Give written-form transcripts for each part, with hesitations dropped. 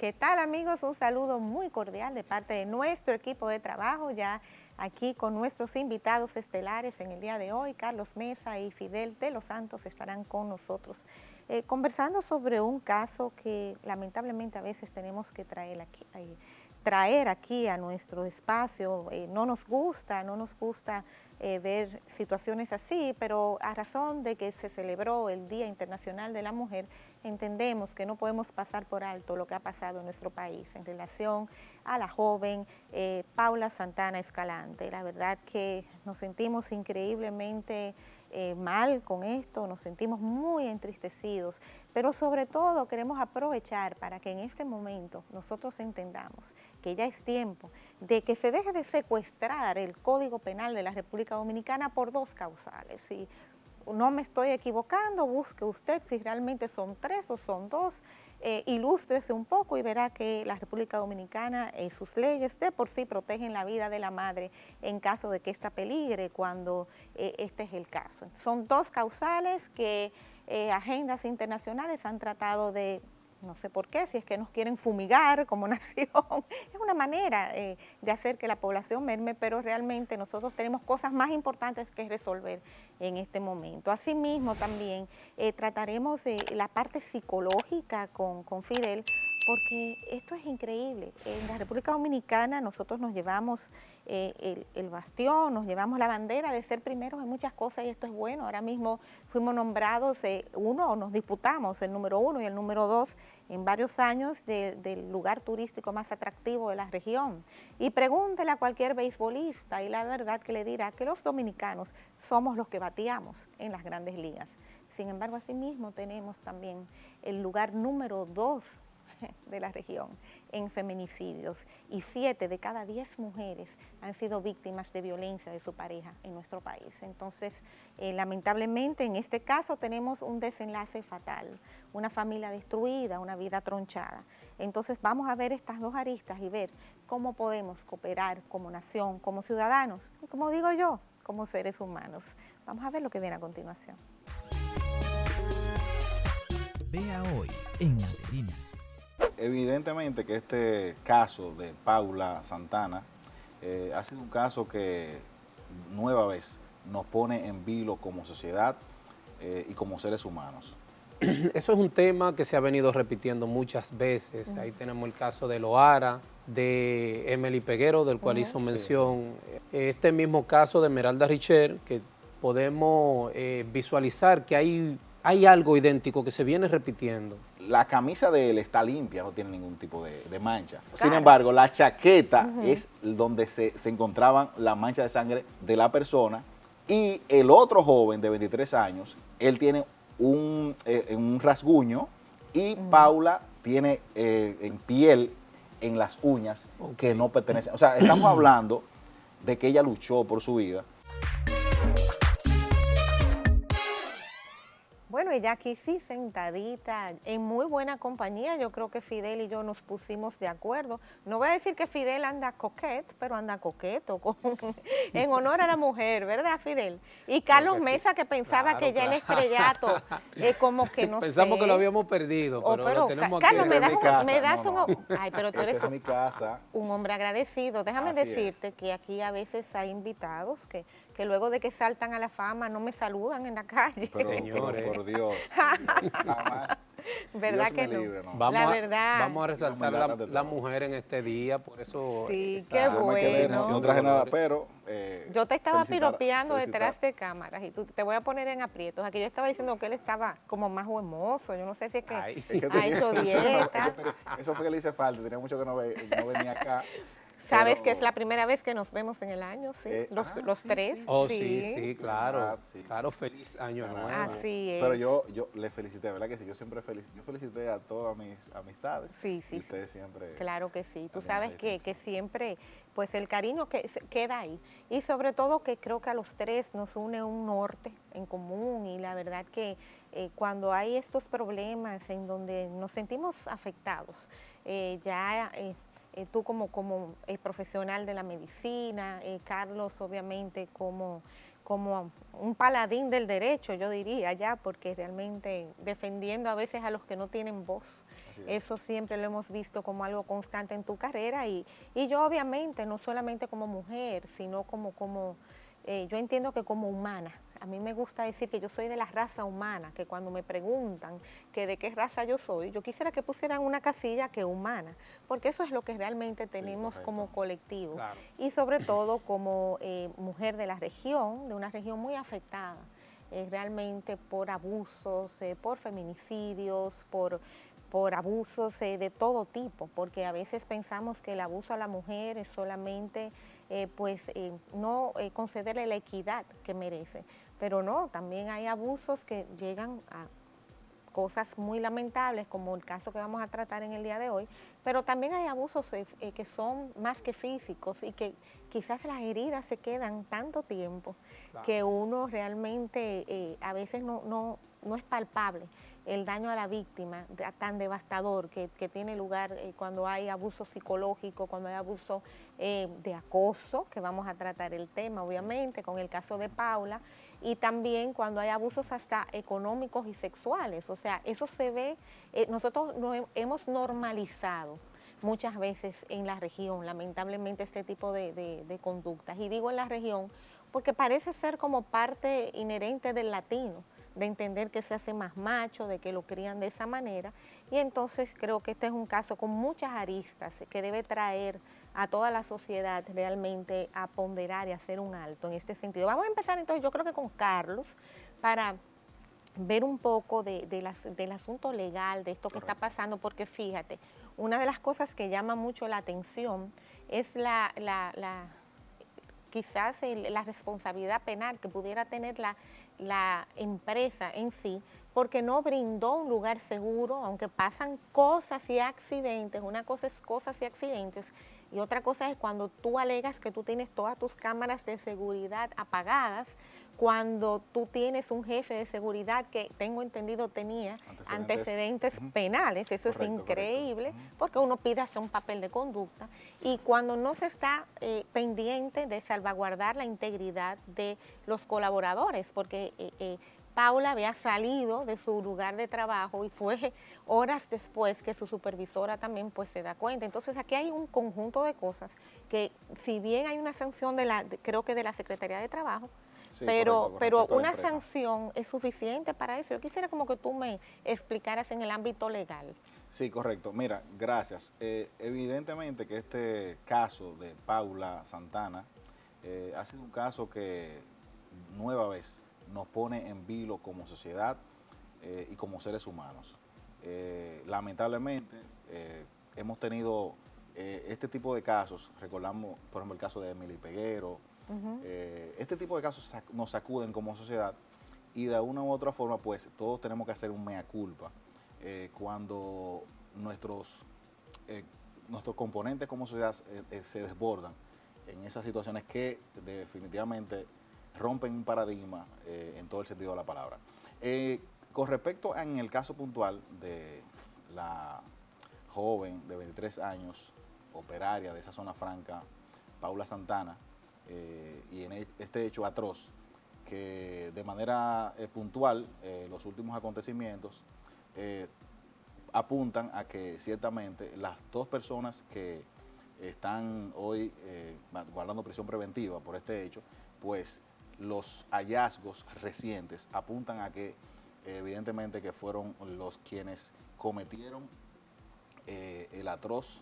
¿Qué tal, amigos? Un saludo muy cordial de parte de nuestro equipo de trabajo, ya aquí con nuestros invitados estelares en el día de hoy. Carlos Mesa y Fidel de los Santos estarán con nosotros conversando sobre un caso que lamentablemente a veces tenemos que traer aquí a nuestro espacio. No nos gusta ver situaciones así, pero a razón de que se celebró el Día Internacional de la Mujer, entendemos que no podemos pasar por alto lo que ha pasado en nuestro país en relación a la joven Paula Santana Escalante. La verdad que nos sentimos increíblemente mal con esto, nos sentimos muy entristecidos, pero sobre todo queremos aprovechar para que en este momento nosotros entendamos que ya es tiempo de que se deje de secuestrar el Código Penal de la República Dominicana por dos causales. Si no me estoy equivocando, busque usted si realmente son tres o son dos, ilústrese un poco y verá que la República Dominicana, sus leyes de por sí protegen la vida de la madre en caso de que ésta peligre cuando este es el caso. Son dos causales que agendas internacionales han tratado de, no sé por qué, si es que nos quieren fumigar como nación, es una manera de hacer que la población merme, pero realmente nosotros tenemos cosas más importantes que resolver en este momento. Asimismo también trataremos la parte psicológica con Fidel, porque esto es increíble. En la República Dominicana nosotros nos llevamos el bastión, nos llevamos la bandera de ser primeros en muchas cosas y esto es bueno. Ahora mismo fuimos nombrados nos disputamos el número 1 y el número 2 en varios años del lugar turístico más atractivo de la región. Y pregúntele a cualquier beisbolista y la verdad que le dirá que los dominicanos somos los que bateamos en las grandes ligas. Sin embargo, asimismo tenemos también el lugar número 2 de la región en feminicidios y 7 de cada 10 mujeres han sido víctimas de violencia de su pareja en nuestro país. Entonces, lamentablemente en este caso tenemos un desenlace fatal, una familia destruida, una vida tronchada. Entonces vamos a ver estas dos aristas y ver cómo podemos cooperar como nación, como ciudadanos y, como digo yo, como seres humanos. Vamos a ver lo que viene a continuación. Vea hoy en Adelina. Evidentemente que este caso de Paula Santana ha sido un caso que nueva vez nos pone en vilo como sociedad y como seres humanos. Eso es un tema que se ha venido repitiendo muchas veces. Ahí tenemos el caso de Loara, de Emily Peguero, del cual hizo mención. Este mismo caso de Esmeralda Richer, que podemos visualizar que hay algo idéntico que se viene repitiendo. La camisa de él está limpia, no tiene ningún tipo de mancha. Claro. Sin embargo, la chaqueta es donde se encontraban la mancha de sangre de la persona, y el otro joven de 23 años, él tiene un rasguño y Paula tiene en piel en las uñas que no pertenecen. O sea, estamos hablando de que ella luchó por su vida. Bueno, ella aquí sí sentadita, en muy buena compañía. Yo creo que Fidel y yo nos pusimos de acuerdo. No voy a decir que Fidel anda coquete, pero anda coqueto, en honor a la mujer, ¿verdad, Fidel? Y Carlos Mesa, que pensaba que ya el estrellato, como que no Pensamos que lo habíamos perdido, pero lo tenemos aquí. Carlos, me das un... Ay, pero tú eres mi casa. Un hombre agradecido. Déjame decirte que aquí a veces hay invitados que luego de que saltan a la fama no me saludan en la calle. Pero por Dios, jamás. ¿Verdad Dios que no? libre, no? Vamos a resaltar la mujer en este día, por eso... Sí, qué bueno. No traje nada, pero... yo te estaba piropeando detrás de cámaras y te voy a poner en aprietos. Aquí yo estaba diciendo que él estaba como más hermoso. Yo no sé si es que ha hecho dieta. Eso fue que le hice falta. Tenía mucho que no venía acá. Sabes que es la primera vez que nos vemos en el año, ¿sí? Los tres. Sí, claro. Claro, feliz año nuevo. Así es. Pero yo le felicité, ¿verdad que sí? Yo siempre felicité a todas mis amistades. Sí. Y ustedes siempre... Claro que sí. Tú sabes que siempre, pues el cariño que queda ahí. Y sobre todo que creo que a los tres nos une un norte en común, y la verdad que cuando hay estos problemas en donde nos sentimos afectados, tú como profesional de la medicina, Carlos obviamente como un paladín del derecho, yo diría ya, porque realmente defendiendo a veces a los que no tienen voz. Eso siempre lo hemos visto como algo constante en tu carrera y yo obviamente, no solamente como mujer, sino yo entiendo que como humana. A mí me gusta decir que yo soy de la raza humana, que cuando me preguntan que de qué raza yo soy, yo quisiera que pusieran una casilla que humana, porque eso es lo que realmente tenemos como colectivo. Claro. Y sobre todo como mujer de la región, de una región muy afectada, realmente por abusos, por feminicidios, por abusos de todo tipo, porque a veces pensamos que el abuso a la mujer es solamente no concederle la equidad que merece, pero no, también hay abusos que llegan a cosas muy lamentables, como el caso que vamos a tratar en el día de hoy, pero también hay abusos que son más que físicos y que quizás las heridas se quedan tanto tiempo que uno realmente a veces no es palpable el daño a la víctima tan devastador que tiene lugar cuando hay abuso psicológico, cuando hay abuso de acoso, que vamos a tratar el tema obviamente con el caso de Paula, y también cuando hay abusos hasta económicos y sexuales. O sea, eso se ve, nosotros hemos normalizado muchas veces en la región, lamentablemente, este tipo de conductas. Y digo en la región porque parece ser como parte inherente del latino, de entender que se hace más macho, de que lo crían de esa manera. Y entonces creo que este es un caso con muchas aristas que debe traer a toda la sociedad realmente a ponderar y hacer un alto en este sentido. Vamos a empezar entonces, yo creo que con Carlos, para ver un poco del asunto legal, de esto que está pasando, porque fíjate, una de las cosas que llama mucho la atención es quizás la responsabilidad penal que pudiera tener la empresa en sí, porque no brindó un lugar seguro, aunque pasan cosas y accidentes. Una cosa es cosas y accidentes y otra cosa es cuando tú alegas que tú tienes todas tus cámaras de seguridad apagadas, cuando tú tienes un jefe de seguridad que tengo entendido tenía antecedentes penales. Eso es increíble, porque uno pide hasta un papel de conducta, y cuando no se está pendiente de salvaguardar la integridad de los colaboradores, porque Paula había salido de su lugar de trabajo y fue horas después que su supervisora también pues se da cuenta. Entonces aquí hay un conjunto de cosas que, si bien hay una sanción creo que de la Secretaría de Trabajo, sí, pero una sanción es suficiente para eso. Yo quisiera como que tú me explicaras en el ámbito legal. Sí, correcto. Mira, gracias. Evidentemente que este caso de Paula Santana ha sido un caso que nueva vez nos pone en vilo como sociedad y como seres humanos. Lamentablemente hemos tenido este tipo de casos. Recordamos, por ejemplo, el caso de Emily Peguero. Este tipo de casos nos sacuden como sociedad, y de una u otra forma pues todos tenemos que hacer un mea culpa cuando nuestros componentes como sociedad se desbordan en esas situaciones que definitivamente rompen un paradigma en todo el sentido de la palabra. Con respecto en el caso puntual de la joven de 23 años, operaria de esa zona franca, Paula Santana, y en este hecho atroz, que de manera puntual los últimos acontecimientos apuntan a que ciertamente las dos personas que están hoy guardando prisión preventiva por este hecho, pues los hallazgos recientes apuntan a que evidentemente que fueron los quienes cometieron el atroz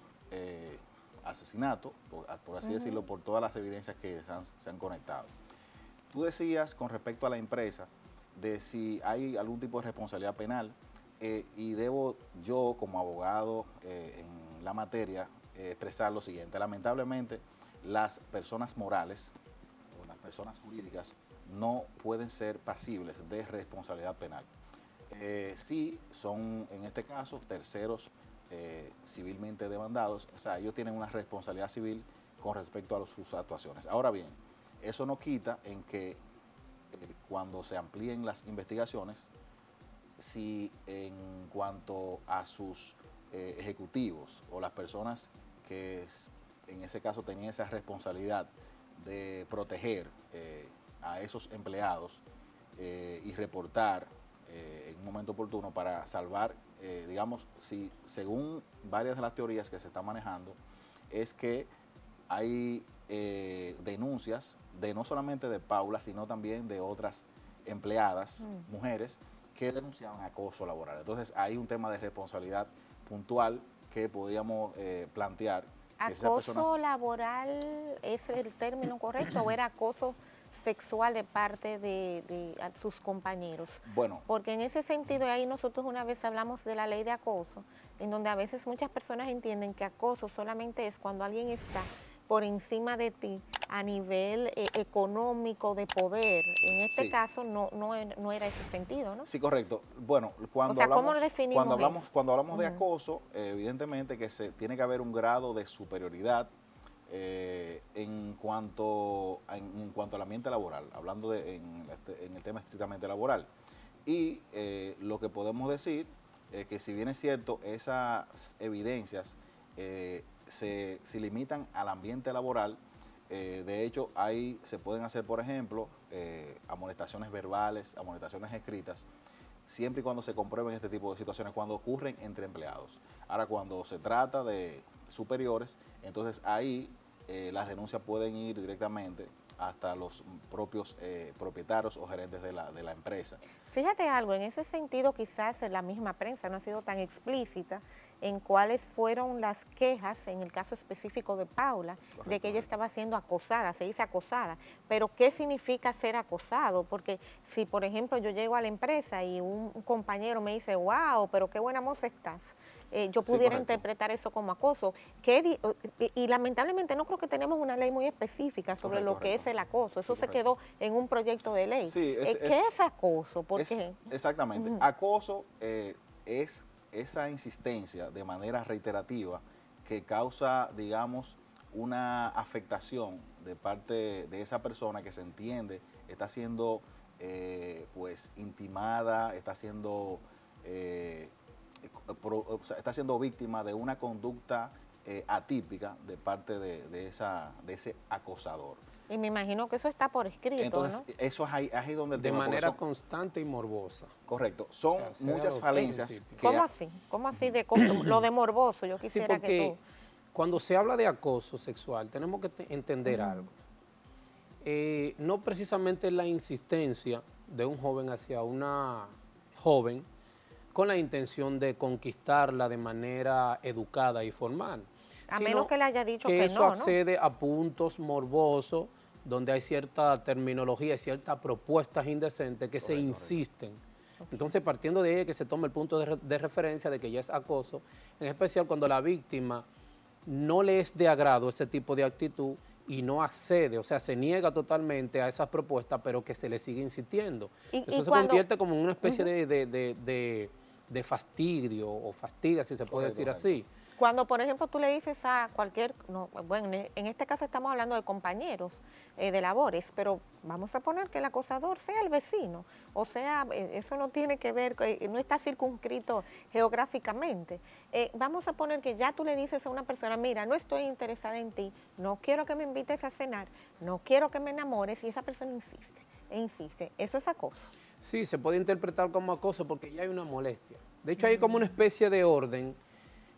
asesinato, por así decirlo, por todas las evidencias que se han conectado. Tú decías con respecto a la empresa de si hay algún tipo de responsabilidad penal, y debo yo como abogado en la materia expresar lo siguiente. Lamentablemente las personas morales o las personas jurídicas no pueden ser pasibles de responsabilidad penal. Sí son en este caso terceros civilmente demandados, o sea, ellos tienen una responsabilidad civil con respecto a sus actuaciones. Ahora bien, eso no quita en que cuando se amplíen las investigaciones, si en cuanto a sus ejecutivos o las personas en ese caso tenía esa responsabilidad de proteger a esos empleados y reportar en un momento oportuno para salvar, digamos, si según varias de las teorías que se están manejando, es que hay denuncias de no solamente de Paula, sino también de otras empleadas, mujeres, que denunciaban acoso laboral. Entonces hay un tema de responsabilidad puntual que podríamos plantear. ¿Acoso laboral es el término correcto o era acoso sexual de parte de sus compañeros? Bueno. Porque en ese sentido, ahí nosotros una vez hablamos de la ley de acoso, en donde a veces muchas personas entienden que acoso solamente es cuando alguien está por encima de ti a nivel económico, de poder. En este caso no era ese sentido, ¿no? Sí, correcto. Bueno, cuando hablamos de acoso, evidentemente que se tiene que haber un grado de superioridad en cuanto al ambiente laboral, hablando en el tema estrictamente laboral. Y lo que podemos decir es que si bien es cierto, esas evidencias se limitan al ambiente laboral. De hecho, ahí se pueden hacer, por ejemplo, amonestaciones verbales, amonestaciones escritas, siempre y cuando se comprueben este tipo de situaciones, cuando ocurren entre empleados. Ahora, cuando se trata de superiores, entonces ahí las denuncias pueden ir directamente hasta los propios propietarios o gerentes de la empresa. Fíjate algo, en ese sentido quizás la misma prensa no ha sido tan explícita en cuáles fueron las quejas, en el caso específico de Paula, correcto, de que ella estaba siendo acosada, se dice acosada, pero ¿qué significa ser acosado? Porque si, por ejemplo, yo llego a la empresa y un compañero me dice, wow, pero qué buena moza estás, yo pudiera interpretar eso como acoso. Y lamentablemente no creo que tenemos una ley muy específica sobre lo que es el acoso. Eso se quedó en un proyecto de ley. Sí, ¿Qué es acoso? ¿Por qué? Exactamente. Acoso es esa insistencia de manera reiterativa que causa, digamos, una afectación de parte de esa persona que se entiende está siendo pues intimada, está siendo víctima de una conducta atípica de parte de ese acosador. Y me imagino que eso está por escrito, entonces, ¿no? Eso es ahí donde el de tema, manera constante y morbosa. Correcto. Son muchas falencias. ¿Cómo así? ¿Cómo así lo de morboso? Yo quisiera que tú... Cuando se habla de acoso sexual, tenemos que entender algo. No precisamente la insistencia de un joven hacia una joven con la intención de conquistarla de manera educada y formal. A menos que le haya dicho que eso accede a puntos morbosos donde hay cierta terminología y ciertas propuestas indecentes que se insisten. Entonces, partiendo de ahí, que se toma el punto de referencia de que ya es acoso, en especial cuando la víctima no le es de agrado ese tipo de actitud y no accede, o sea, se niega totalmente a esas propuestas, pero que se le sigue insistiendo. Eso se convierte como en una especie de fastidio o fastidia, si se puede decir así. Cuando, por ejemplo, tú le dices a cualquier, bueno, en este caso estamos hablando de compañeros de labores, pero vamos a poner que el acosador sea el vecino, o sea, eso no tiene que ver, no está circunscrito geográficamente. Vamos a poner que ya tú le dices a una persona, mira, no estoy interesada en ti, no quiero que me invites a cenar, no quiero que me enamores, y esa persona insiste e insiste. ¿Eso es acoso? Sí, se puede interpretar como acoso porque ya hay una molestia. De hecho, hay como una especie de orden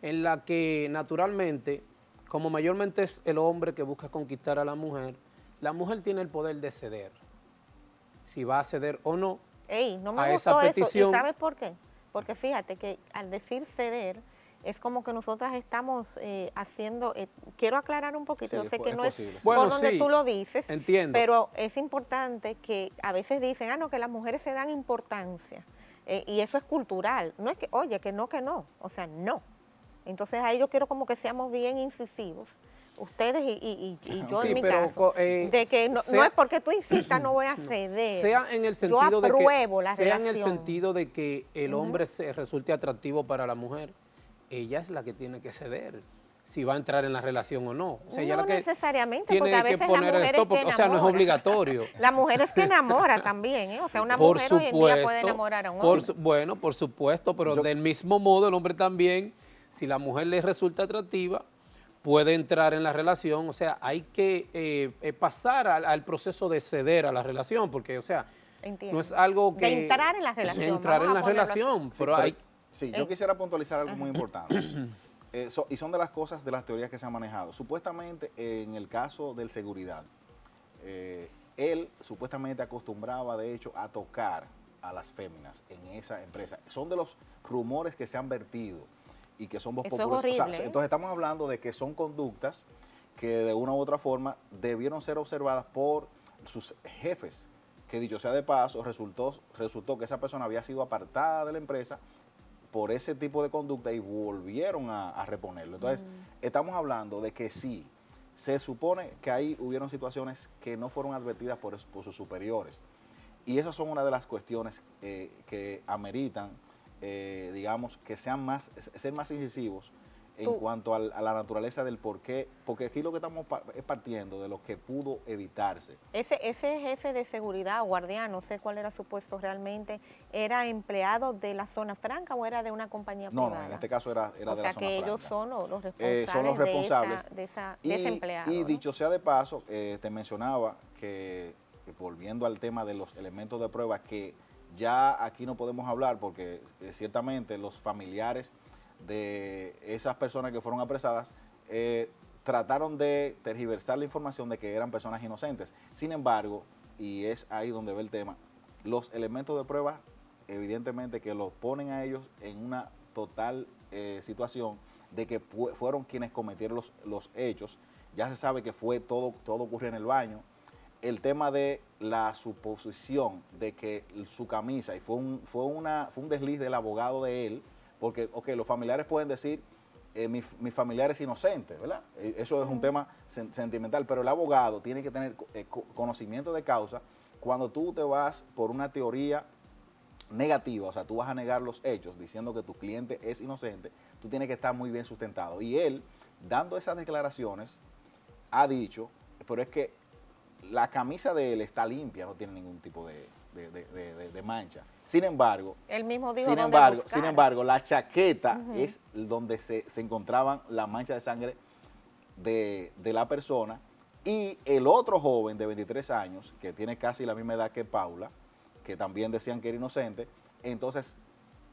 en la que naturalmente, como mayormente es el hombre que busca conquistar a la mujer tiene el poder de ceder. Si va a ceder o no no me a gustó esa petición. ¿Y sabes por qué? Porque fíjate que al decir ceder, es como que nosotras estamos haciendo, quiero aclarar un poquito, yo sé que no es por donde tú lo dices, entiendo, pero es importante que a veces dicen, no, que las mujeres se dan importancia, y eso es cultural, no es que, oye, que no, o sea, no. Entonces ahí yo quiero como que seamos bien incisivos, ustedes y yo sí, en mi caso, de que no es porque tú insistas, no voy a ceder. Sea en el sentido yo apruebo la sea relación. En el sentido de que el hombre se resulte atractivo para la mujer, ella es la que tiene que ceder, si va a entrar en la relación o no. O sea, ella no la que necesariamente, porque a veces la mujer es que enamora. O sea, no es obligatorio. La mujer es que enamora también, o sea, una mujer hoy en día puede enamorar a un hombre. Bueno, por supuesto, pero del mismo modo el hombre también, si la mujer le resulta atractiva, puede entrar en la relación. O sea, hay que pasar al proceso de ceder a la relación, porque, o sea, Entiendo. no es algo que... De entrar en la relación. Entrar vamos en a la ponerlo así. relación, Sí, pero hay... sí, yo quisiera puntualizar algo muy importante. Y son de las cosas, de las teorías que se han manejado. Supuestamente, en el caso del seguridad, él supuestamente acostumbraba, de hecho, a tocar a las féminas en esa empresa. Son de los rumores que se han vertido y que son voz Eso es populares. O sea, horrible, ¿eh? entonces estamos hablando de que son conductas que de una u otra forma debieron ser observadas por sus jefes, que dicho sea de paso, resultó que esa persona había sido apartada de la empresa por ese tipo de conducta y volvieron a reponerlo. Entonces, estamos hablando de que sí, se supone que ahí hubieron situaciones que no fueron advertidas por sus superiores. Y esas son una de las cuestiones que ameritan, digamos, que ser más incisivos en cuanto a la naturaleza del por qué, porque aquí lo que estamos es partiendo de lo que pudo evitarse. Ese jefe de seguridad, guardián, no sé cuál era su puesto realmente, ¿era empleado de la zona franca o era de una compañía privada? No, en este caso era de la zona franca. O sea que ellos son los responsables, son los responsables de ese empleado. Y ¿no? dicho sea de paso, te mencionaba que volviendo al tema de los elementos de prueba, que ya aquí no podemos hablar porque ciertamente los familiares de esas personas que fueron apresadas trataron de tergiversar la información de que eran personas inocentes. Sin embargo, y es ahí donde ve el tema, los elementos de prueba evidentemente que los ponen a ellos en una total situación de que fueron quienes cometieron los hechos. Ya se sabe que fue todo ocurrió en el baño. El tema de la suposición de que su camisa, y fue un desliz del abogado de él, porque, los familiares pueden decir, mi familiar es inocente, ¿verdad? Eso es un tema sentimental, pero el abogado tiene que tener conocimiento de causa. Cuando tú te vas por una teoría negativa, o sea, tú vas a negar los hechos diciendo que tu cliente es inocente, tú tienes que estar muy bien sustentado. Y él, dando esas declaraciones, ha dicho, pero es que la camisa de él está limpia, no tiene ningún tipo de mancha. Sin embargo, él mismo dijo sin embargo, la chaqueta es donde se encontraban la mancha de sangre de la persona, y el otro joven de 23 años, que tiene casi la misma edad que Paula, que también decían que era inocente, entonces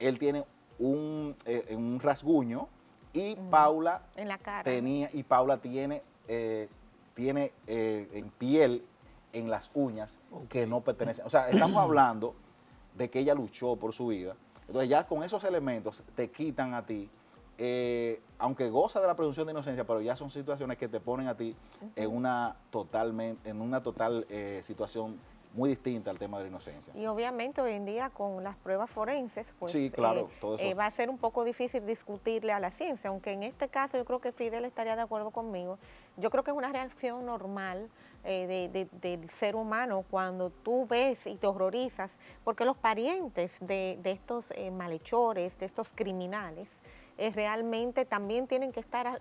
él tiene un rasguño y Paula en la cara. tiene en piel en las uñas que no pertenecen. O sea, estamos hablando de que ella luchó por su vida. Entonces ya con esos elementos te quitan a ti, aunque goza de la presunción de inocencia, pero ya son situaciones que te ponen a ti en una total situación muy distinta al tema de la inocencia. Y obviamente hoy en día con las pruebas forenses, pues sí, claro, todo eso. Va a ser un poco difícil discutirle a la ciencia, aunque en este caso yo creo que Fidel estaría de acuerdo conmigo. Yo creo que es una reacción normal del ser humano cuando tú ves y te horrorizas, porque los parientes de estos malhechores, de estos criminales, realmente también tienen que estar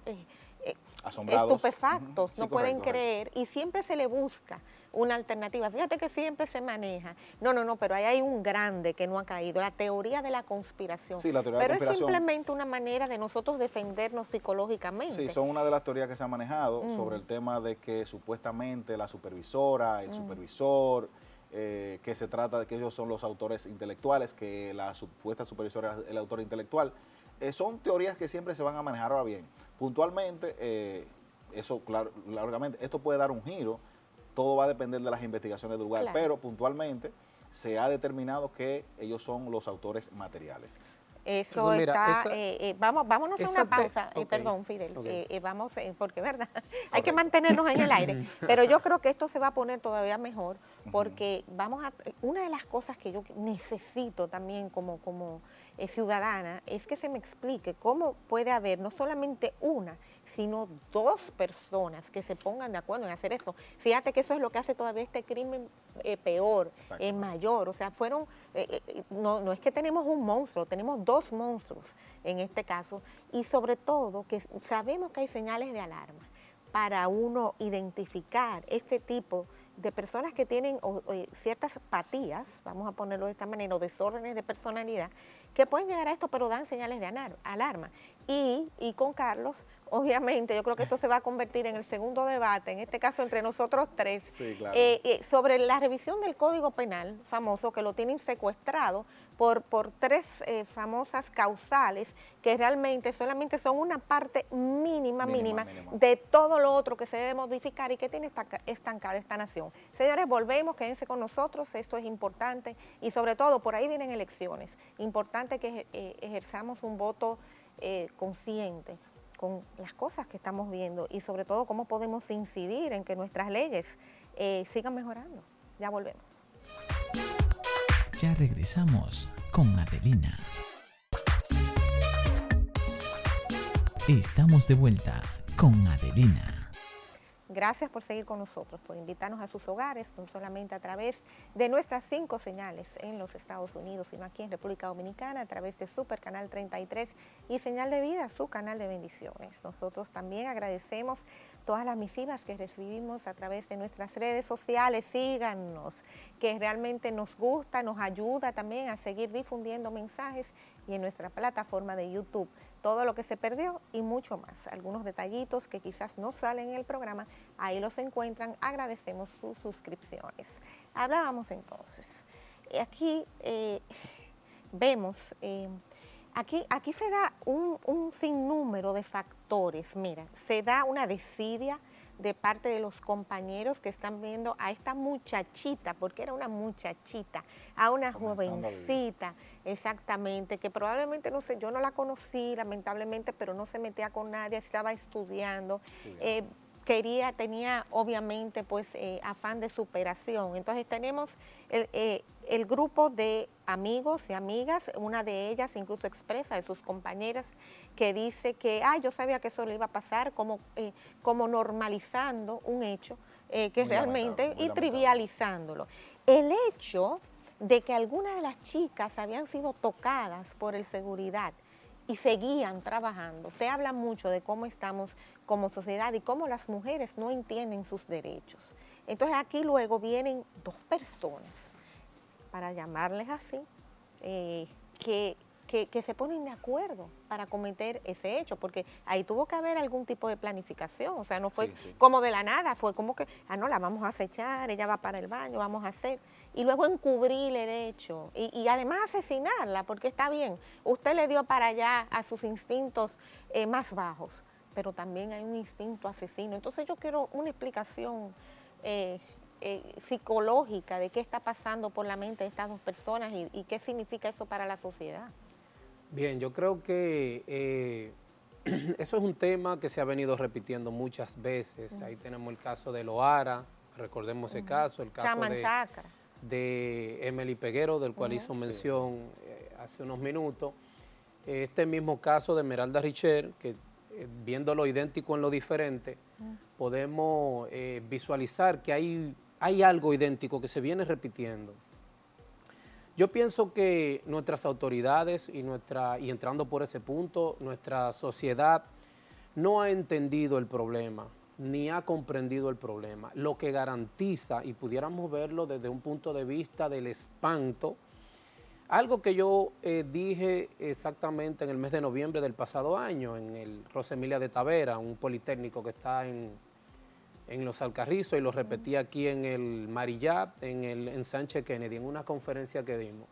asombrados, estupefactos, sí, no pueden creer, y siempre se le busca una alternativa. Fíjate que siempre se maneja, no, pero ahí hay un grande que no ha caído, la teoría de la conspiración. Sí, la teoría pero de la conspiración. Es simplemente una manera de nosotros defendernos psicológicamente. Sí, son una de las teorías que se han manejado sobre el tema de que supuestamente la supervisora, el supervisor, que se trata de que ellos son los autores intelectuales, que la supuesta supervisora es el autor intelectual. Son teorías que siempre se van a manejar. Ahora bien, puntualmente, eso claro, largamente, esto puede dar un giro, todo va a depender de las investigaciones del lugar, pero puntualmente se ha determinado que ellos son los autores materiales. Eso pues mira, vámonos a una pausa, perdón Fidel, vamos, porque verdad, hay que mantenernos en el aire, pero yo creo que esto se va a poner todavía mejor, porque una de las cosas que yo necesito también como ciudadana es que se me explique cómo puede haber no solamente una, sino dos personas que se pongan de acuerdo en hacer eso. Fíjate que eso es lo que hace todavía este crimen peor, mayor. O sea, no es que tenemos un monstruo, tenemos dos monstruos en este caso, y sobre todo que sabemos que hay señales de alarma para uno identificar este tipo de personas que tienen ciertas apatías, vamos a ponerlo de esta manera, o desórdenes de personalidad, que pueden llegar a esto, pero dan señales de alarma. Y con Carlos, obviamente, yo creo que esto se va a convertir en el segundo debate, en este caso entre nosotros tres, Sí, claro. sobre la revisión del Código Penal famoso, que lo tienen secuestrado por tres famosas causales que realmente solamente son una parte mínima de todo lo otro que se debe modificar y que tiene estancada esta nación. Señores, volvemos, quédense con nosotros, esto es importante y sobre todo por ahí vienen elecciones, importante que ejerzamos un voto consciente con las cosas que estamos viendo y sobre todo cómo podemos incidir en que nuestras leyes sigan mejorando. Ya volvemos. Ya regresamos con Adelina. Estamos de vuelta con Adelina. Gracias por seguir con nosotros, por invitarnos a sus hogares, no solamente a través de nuestras 5 señales en los Estados Unidos, sino aquí en República Dominicana, a través de Super Canal 33 y Señal de Vida, su canal de bendiciones. Nosotros también agradecemos todas las misivas que recibimos a través de nuestras redes sociales. Síganos, que realmente nos gusta, nos ayuda también a seguir difundiendo mensajes, y en nuestra plataforma de YouTube, todo lo que se perdió y mucho más. Algunos detallitos que quizás no salen en el programa, ahí los encuentran. Agradecemos sus suscripciones. Hablábamos entonces, aquí vemos, aquí se da un sinnúmero de factores. Mira, se da una desidia de parte de los compañeros que están viendo a esta muchachita, porque era una muchachita, a una jovencita, exactamente, que probablemente, no sé, yo no la conocí, lamentablemente, pero no se metía con nadie, estaba estudiando, tenía obviamente pues afán de superación. Entonces tenemos el grupo de amigos y amigas, una de ellas incluso expresa de sus compañeras que dice que yo sabía que eso le iba a pasar, como normalizando un hecho que muy realmente lamentable, y trivializándolo. El hecho de que algunas de las chicas habían sido tocadas por el seguridad y seguían trabajando, te habla mucho de cómo estamos como sociedad y cómo las mujeres no entienden sus derechos. Entonces aquí luego vienen 2 personas, para llamarles así, que se ponen de acuerdo para cometer ese hecho, porque ahí tuvo que haber algún tipo de planificación, o sea, no fue como de la nada, fue como que, no, la vamos a acechar, ella va para el baño, vamos a hacer, y luego encubrir el hecho, y además asesinarla, porque está bien, usted le dio para allá a sus instintos más bajos, pero también hay un instinto asesino. Entonces yo quiero una explicación psicológica de qué está pasando por la mente de estas 2 personas y qué significa eso para la sociedad. Bien, yo creo que eso es un tema que se ha venido repitiendo muchas veces. Ahí tenemos el caso de Loara, recordemos ese caso, el caso de Emily Peguero, del cual hizo mención hace unos minutos. Este mismo caso de Meralda Richer, que viéndolo idéntico en lo diferente, podemos visualizar que hay algo idéntico que se viene repitiendo. Yo pienso que nuestras autoridades y entrando por ese punto, nuestra sociedad no ha entendido el problema, ni ha comprendido el problema, lo que garantiza, y pudiéramos verlo desde un punto de vista del espanto, algo que yo dije exactamente en el mes de noviembre del pasado año, en el Rosa Emilia de Tavera, un politécnico que está en Los Alcarrizos, y lo repetí aquí en el Marillat, en Sánchez Kennedy, en una conferencia que dimos.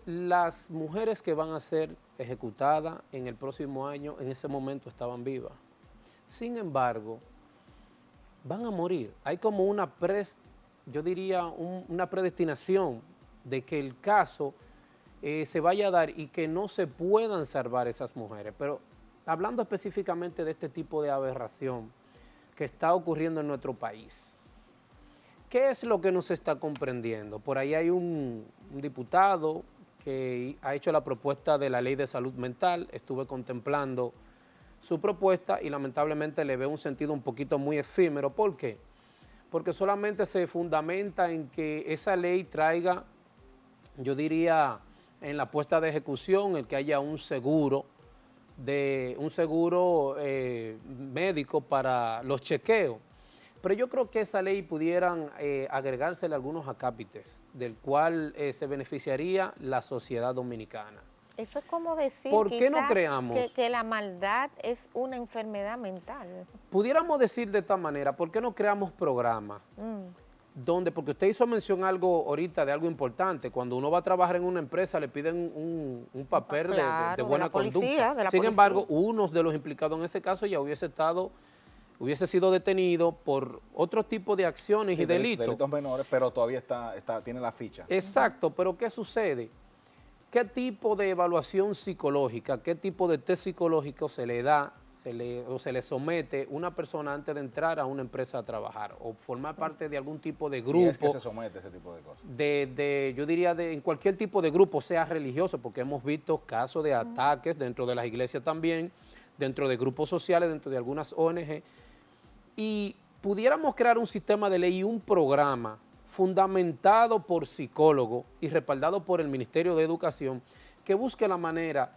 Las mujeres que van a ser ejecutadas en el próximo año, en ese momento estaban vivas. Sin embargo, van a morir. Hay como una predestinación de que el caso se vaya a dar y que no se puedan salvar esas mujeres. Pero hablando específicamente de este tipo de aberración que está ocurriendo en nuestro país, ¿qué es lo que no se está comprendiendo? Por ahí hay un diputado que ha hecho la propuesta de la ley de salud mental. Estuve contemplando su propuesta y lamentablemente le veo un sentido un poquito muy efímero. ¿Por qué? Porque solamente se fundamenta en que esa ley traiga, yo diría, en la puesta de ejecución, el que haya un seguro médico para los chequeos. Pero yo creo que esa ley pudieran agregársele algunos acápites, del cual se beneficiaría la sociedad dominicana. Eso es como decir ¿Por qué no quizás creamos? que la maldad es una enfermedad mental. Pudiéramos decir de esta manera, ¿por qué no creamos programas? Donde, porque usted hizo mención algo ahorita de algo importante, cuando uno va a trabajar en una empresa le piden un papel Claro, de buena de la policía, conducta. de la Sin policía. embargo, uno de los implicados en ese caso ya hubiese sido detenido por otro tipo de acciones Sí, y delitos. delitos menores, pero todavía tiene la ficha. Exacto, pero ¿qué sucede? ¿Qué tipo de evaluación psicológica, qué tipo de test psicológico se le da o se le somete una persona antes de entrar a una empresa a trabajar o formar parte de algún tipo de grupo? Si es que se somete a ese tipo de cosas. Yo diría en cualquier tipo de grupo, sea religioso, porque hemos visto casos de ataques dentro de las iglesias también, dentro de grupos sociales, dentro de algunas ONG, y pudiéramos crear un sistema de ley y un programa fundamentado por psicólogos y respaldado por el Ministerio de Educación que busque la manera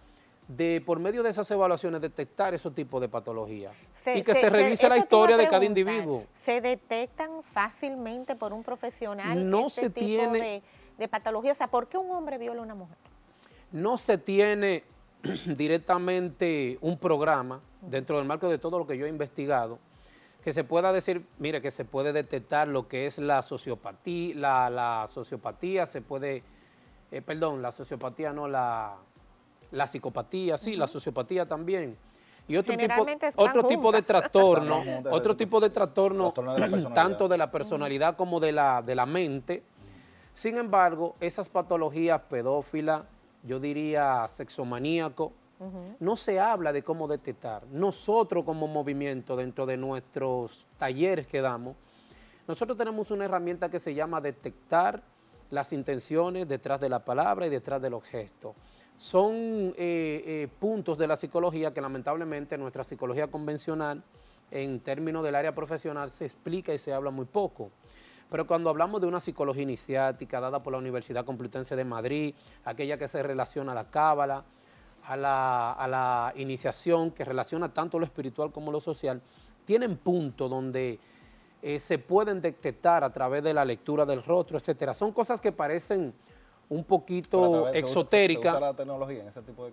de, por medio de esas evaluaciones, detectar esos tipos de patologías y que se revise la historia de cada individuo. ¿Se detectan fácilmente por un profesional No este se tipo tiene, de patología? O sea, ¿por qué un hombre viola a una mujer? no se tiene directamente un programa dentro del marco de todo lo que yo he investigado que se pueda decir, mire, que se puede detectar lo que es la sociopatía, la sociopatía, se puede, la sociopatía no, la psicopatía, sí, la sociopatía también. Y otro Generalmente tipo de trastorno, Están trastorno Trastorno de la personalidad. tanto de la personalidad como de la mente. Sin embargo, esas patologías pedófilas, yo diría sexomaníaco, no se habla de cómo detectar. Nosotros como movimiento, dentro de nuestros talleres que damos, nosotros tenemos una herramienta que se llama detectar las intenciones detrás de la palabra y detrás de los gestos. Son puntos de la psicología que lamentablemente nuestra psicología convencional, en términos del área profesional, se explica y se habla muy poco. Pero cuando hablamos de una psicología iniciática dada por la Universidad Complutense de Madrid, aquella que se relaciona a la cábala, a la iniciación, que relaciona tanto lo espiritual como lo social, tienen puntos donde se pueden detectar a través de la lectura del rostro, etcétera. Son cosas que parecen un poquito exotéricas. ¿Se usa la tecnología en ese tipo de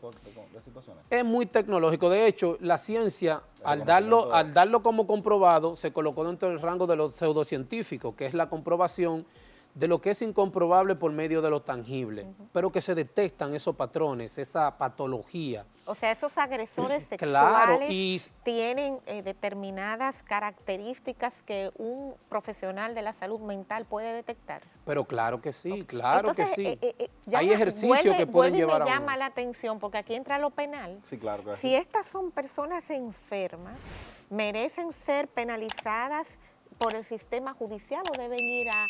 situaciones? Es muy tecnológico. De hecho, la ciencia, al darlo como comprobado, se colocó dentro del rango de los pseudocientíficos, que es la comprobación de lo que es incomprobable por medio de lo tangible, pero que se detectan esos patrones, esa patología. O sea, esos agresores Claro, sexuales tienen determinadas características que un profesional de la salud mental puede detectar. Pero claro que sí, claro Entonces, que sí. Hay ejercicios que pueden llevar a me uno. llama la atención, porque aquí entra lo penal. Sí, claro que Si estas son personas enfermas, ¿merecen ser penalizadas por el sistema judicial o deben ir a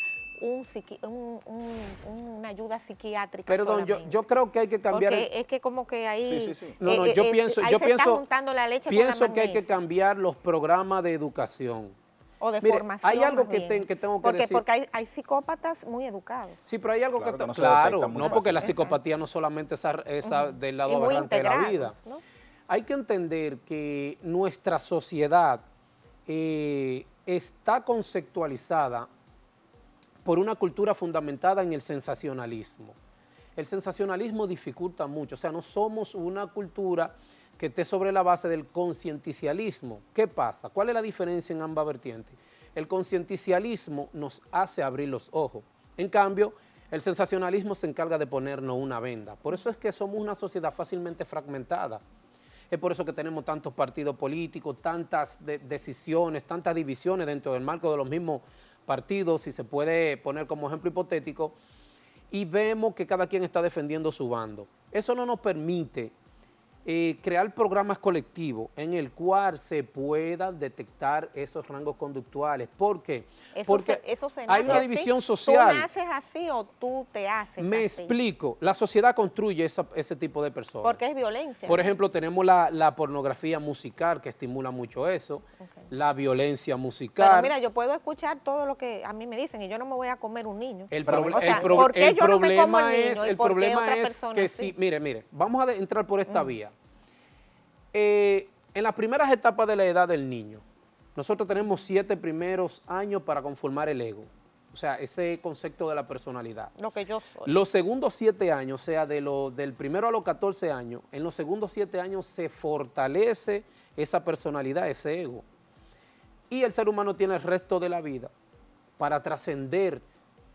una ayuda psiquiátrica? Perdón, yo creo que hay que cambiar. Porque es que como que ahí, Sí. No, yo pienso está juntando la leche con la que hay que magnesia. cambiar los programas de educación. O de Mire, formación. hay algo más que bien. tengo que decir. Porque hay psicópatas muy educados. Sí, pero hay algo Claro que no se claro, detecta muy no, porque la fácil. psicopatía no solamente esa del lado Y muy aberrante de la vida. integrados, ¿no? Hay que entender que nuestra sociedad está conceptualizada por una cultura fundamentada en el sensacionalismo. El sensacionalismo dificulta mucho, o sea, no somos una cultura que esté sobre la base del concienticialismo. ¿Qué pasa? ¿Cuál es la diferencia en ambas vertientes? El concienticialismo nos hace abrir los ojos. En cambio, el sensacionalismo se encarga de ponernos una venda. Por eso es que somos una sociedad fácilmente fragmentada. Es por eso que tenemos tantos partidos políticos, tantas decisiones, tantas divisiones dentro del marco de los mismos partidos, si se puede poner como ejemplo hipotético, y vemos que cada quien está defendiendo su bando. Eso no nos permite crear programas colectivos en el cual se pueda detectar esos rangos conductuales. ¿Por qué? Porque hay una división social. ¿Tú naces así o tú te haces Me así? explico. La sociedad construye ese tipo de personas. Porque es violencia. Por ejemplo, tenemos la pornografía musical que estimula mucho eso, la violencia musical. Pero mira, yo puedo escuchar todo lo que a mí me dicen y yo no me voy a comer un niño. El ¿por qué yo no me como el niño? El problema es que sí, mire, vamos a entrar por esta vía. En las primeras etapas de la edad del niño, nosotros tenemos 7 primeros años para conformar el ego. O sea, ese concepto de la personalidad. Lo que yo soy. Los segundos 7 años, o sea, del primero a los 14 años, en los segundos 7 años se fortalece esa personalidad, ese ego. Y el ser humano tiene el resto de la vida para trascender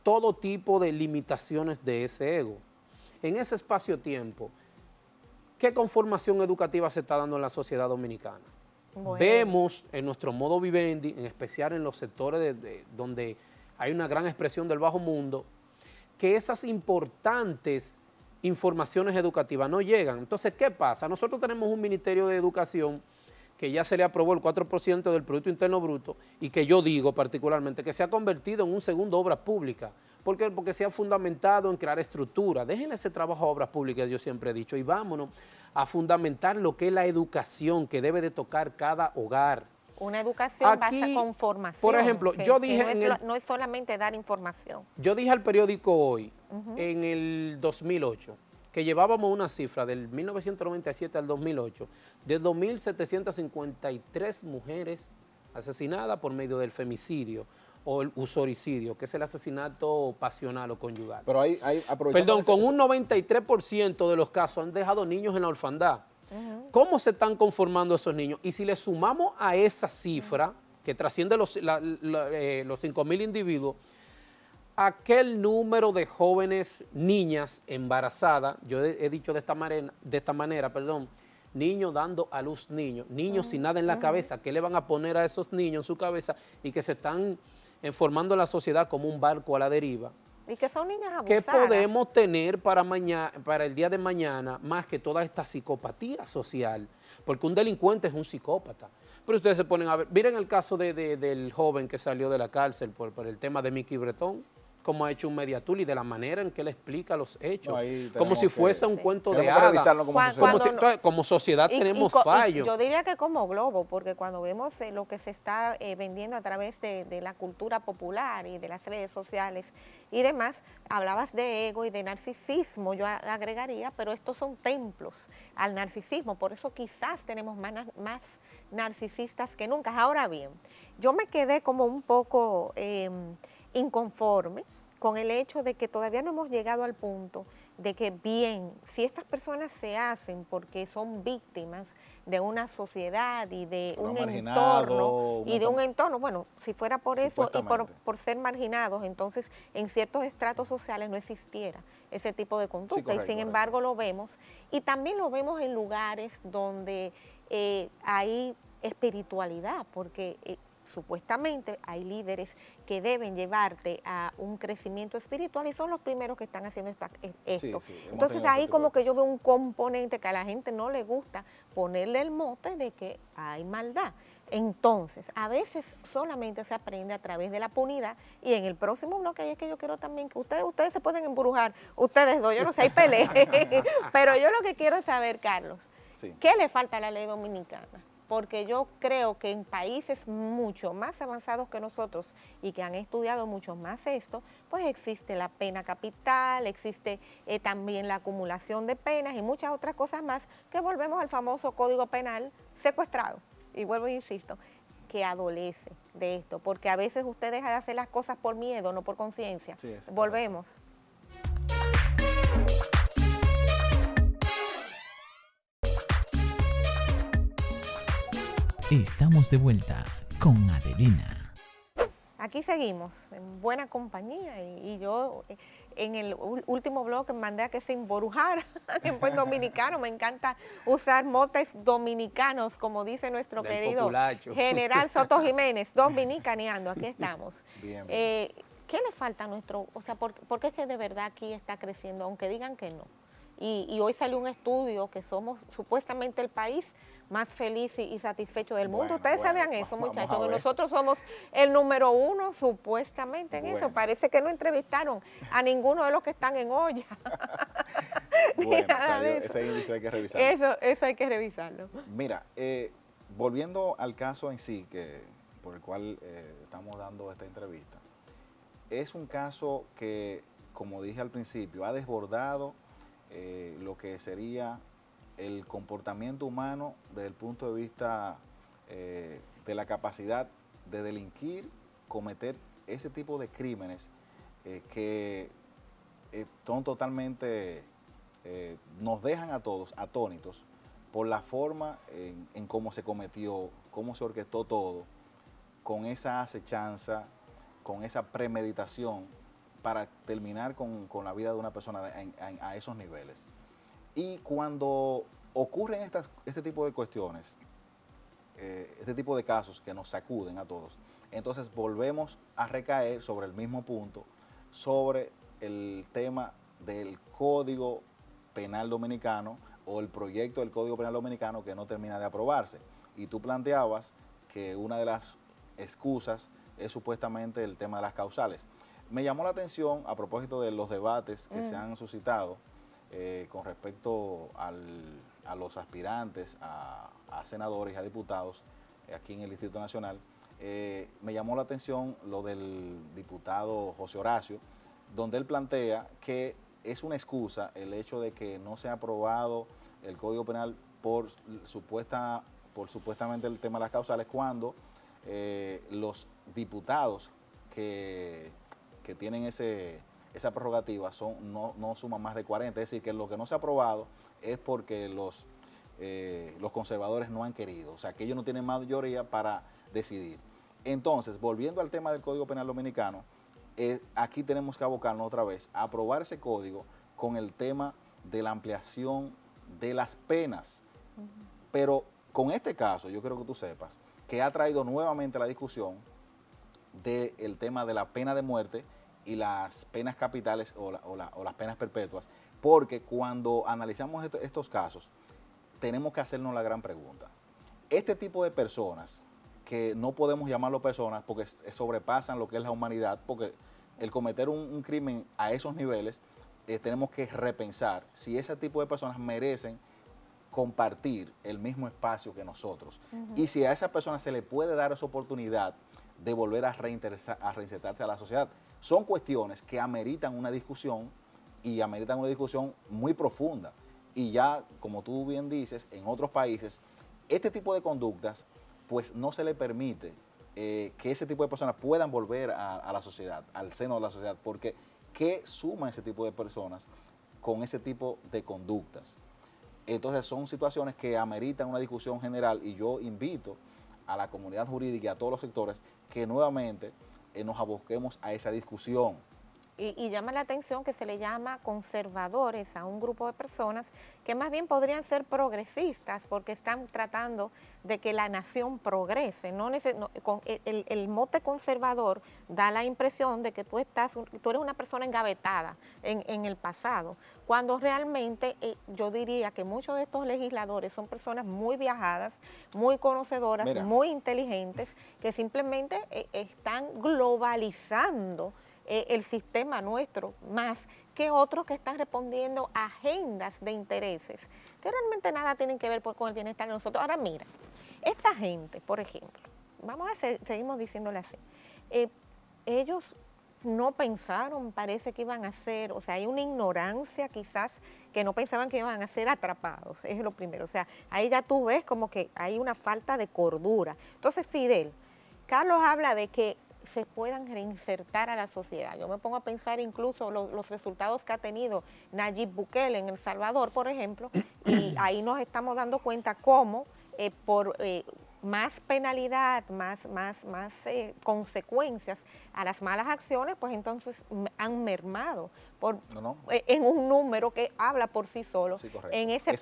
todo tipo de limitaciones de ese ego. En ese espacio-tiempo, ¿qué conformación educativa se está dando en la sociedad dominicana? Bueno. Vemos en nuestro modo vivendi, en especial en los sectores donde hay una gran expresión del bajo mundo, que esas importantes informaciones educativas no llegan. Entonces, ¿qué pasa? Nosotros tenemos un Ministerio de Educación que ya se le aprobó el 4% del Producto Interno Bruto y que yo digo particularmente que se ha convertido en un segundo obra pública. ¿Por qué? Porque se ha fundamentado en crear estructura. Déjenle ese trabajo a obras públicas, yo siempre he dicho, y vámonos a fundamentar lo que es la educación que debe de tocar cada hogar. Una educación Aquí, basa con formación. por ejemplo, yo que dije no es solamente dar información. Yo dije al periódico Hoy, en el 2008, que llevábamos una cifra del 1997 al 2008 de 2.753 mujeres asesinadas por medio del femicidio o el usoricidio, que es el asesinato pasional o conyugal. Pero ahí aprovechando... Perdón, con un 93% de los casos han dejado niños en la orfandad. ¿Cómo se están conformando esos niños? Y si le sumamos a esa cifra, que trasciende los 5.000 individuos, aquel número de jóvenes, niñas embarazadas, yo he dicho de esta manera, niños dando a luz niños sin nada en la cabeza, ¿qué le van a poner a esos niños en su cabeza y que se están formando la sociedad como un barco a la deriva? Y que son niñas abusadas. ¿Qué podemos tener para el día de mañana más que toda esta psicopatía social? Porque un delincuente es un psicópata. Pero ustedes se ponen a ver, miren el caso del joven que salió de la cárcel por el tema de Mickey Bretón, cómo ha hecho un mediatul y de la manera en que él explica los hechos, como si fuese un cuento de hadas. Como sociedad tenemos fallos. Yo diría que como globo, porque cuando vemos lo que se está vendiendo a través de la cultura popular y de las redes sociales y demás, hablabas de ego y de narcisismo, yo agregaría, pero estos son templos al narcisismo, por eso quizás tenemos más narcisistas que nunca. Ahora bien, yo me quedé como un poco inconforme con el hecho de que todavía no hemos llegado al punto de que bien, si estas personas se hacen porque son víctimas de una sociedad y de un entorno, bueno, si fuera por eso y por ser marginados, entonces en ciertos estratos sociales no existiera ese tipo de conducta, sí, correcto, y sin embargo lo vemos, y también lo vemos en lugares donde hay espiritualidad, porque supuestamente hay líderes que deben llevarte a un crecimiento espiritual y son los primeros que están haciendo esto. Sí, entonces ahí como que yo veo un componente que a la gente no le gusta ponerle el mote de que hay maldad. Entonces, a veces solamente se aprende a través de la punidad, y en el próximo bloque es que yo quiero también que ustedes se pueden embrujar, ustedes dos, yo no sé, hay peleas, pero yo lo que quiero saber, Carlos, sí, ¿qué le falta a la ley dominicana? Porque yo creo que en países mucho más avanzados que nosotros y que han estudiado mucho más esto, pues existe la pena capital, existe también la acumulación de penas y muchas otras cosas más, que volvemos al famoso Código Penal secuestrado. Y vuelvo e insisto, que adolece de esto, porque a veces usted deja de hacer las cosas por miedo, no por conciencia. Sí, volvemos. Estamos de vuelta con Adelina. Aquí seguimos, en buena compañía, y yo en el último blog mandé a que se emborujara en buen dominicano. Me encanta usar motes dominicanos, como dice nuestro querido general Soto Jiménez, dominicaneando, aquí estamos. Bien. ¿Qué le falta a nuestro, o sea, por qué es que de verdad aquí está creciendo, aunque digan que no? Y hoy salió un estudio que somos supuestamente el país más feliz y satisfecho del mundo. Ustedes sabían eso, muchachos, que nosotros somos el número 1 supuestamente en eso. Parece que no entrevistaron a ninguno de los que están en olla. Ese índice hay que revisarlo. Eso hay que revisarlo. Mira, volviendo al caso en sí, por el cual estamos dando esta entrevista, es un caso que, como dije al principio, ha desbordado lo que sería el comportamiento humano desde el punto de vista de la capacidad de delinquir, cometer ese tipo de crímenes que son totalmente, nos dejan a todos atónitos por la forma en cómo se cometió, cómo se orquestó todo, con esa acechanza, con esa premeditación para terminar con la vida de una persona a esos niveles. Y cuando ocurren este tipo de cuestiones, este tipo de casos que nos sacuden a todos, entonces volvemos a recaer sobre el mismo punto, sobre el tema del Código Penal Dominicano o el proyecto del Código Penal Dominicano que no termina de aprobarse. Y tú planteabas que una de las excusas es supuestamente el tema de las causales. Me llamó la atención a propósito de los debates que se han suscitado con respecto a los aspirantes a senadores y a diputados aquí en el Distrito Nacional. Me llamó la atención lo del diputado José Horacio, donde él plantea que es una excusa el hecho de que no se ha aprobado el Código Penal por supuestamente el tema de las causales, cuando los diputados que tienen esa prerrogativa no suman más de 40, es decir, que lo que no se ha aprobado es porque los conservadores no han querido, o sea, que ellos no tienen mayoría para decidir. Entonces, volviendo al tema del Código Penal Dominicano, aquí tenemos que abocarnos otra vez a aprobar ese código con el tema de la ampliación de las penas. Pero con este caso, yo quiero que tú sepas que ha traído nuevamente la discusión del tema de la pena de muerte y las penas capitales o las penas perpetuas, porque cuando analizamos estos casos, tenemos que hacernos la gran pregunta. Este tipo de personas, que no podemos llamarlo personas porque sobrepasan lo que es la humanidad, porque el cometer un crimen a esos niveles, tenemos que repensar si ese tipo de personas merecen compartir el mismo espacio que nosotros. Y si a esa persona se le puede dar esa oportunidad de volver a reinsertarse a la sociedad. Son cuestiones que ameritan una discusión y ameritan una discusión muy profunda. Y ya, como tú bien dices, en otros países, este tipo de conductas, pues no se le permite que ese tipo de personas puedan volver a la sociedad, al seno de la sociedad, porque ¿qué suma ese tipo de personas con ese tipo de conductas? Entonces son situaciones que ameritan una discusión general y yo invito a la comunidad jurídica y a todos los sectores que nuevamente nos aboquemos a esa discusión. Y llama la atención que se le llama conservadores a un grupo de personas que más bien podrían ser progresistas porque están tratando de que la nación progrese. El mote conservador da la impresión de que tú eres una persona engavetada en el pasado, cuando realmente yo diría que muchos de estos legisladores son personas muy viajadas, muy conocedoras, muy inteligentes, que simplemente están globalizando el sistema nuestro, más que otros que están respondiendo a agendas de intereses que realmente nada tienen que ver con el bienestar de nosotros. Ahora mira, esta gente, por ejemplo, seguimos diciéndole así, ellos no pensaron, parece que iban a ser, o sea, hay una ignorancia quizás que no pensaban que iban a ser atrapados, es lo primero. O sea, ahí ya tú ves como que hay una falta de cordura. Entonces, Fidel, Carlos habla de que se puedan reinsertar a la sociedad. Yo me pongo a pensar incluso los resultados que ha tenido Nayib Bukele en El Salvador, por ejemplo, y ahí nos estamos dando cuenta cómo por más penalidad, más consecuencias a las malas acciones, pues entonces han mermado en un número que habla por sí solo, sí, en ese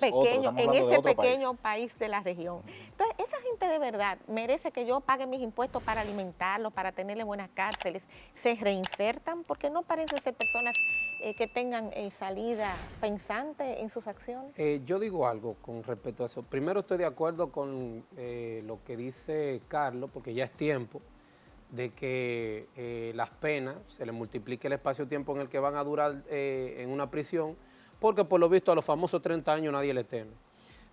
pequeño país de la región. Entonces, esa gente de verdad merece que yo pague mis impuestos para alimentarlos, para tenerle buenas cárceles, se reinsertan, porque no parecen ser personas que tengan salida pensante en sus acciones. Yo digo algo con respecto a eso. Primero, estoy de acuerdo con lo que dice Carlos, porque ya es tiempo de que las penas se les multiplique el espacio-tiempo en el que van a durar en una prisión, porque por lo visto a los famosos 30 años nadie le teme.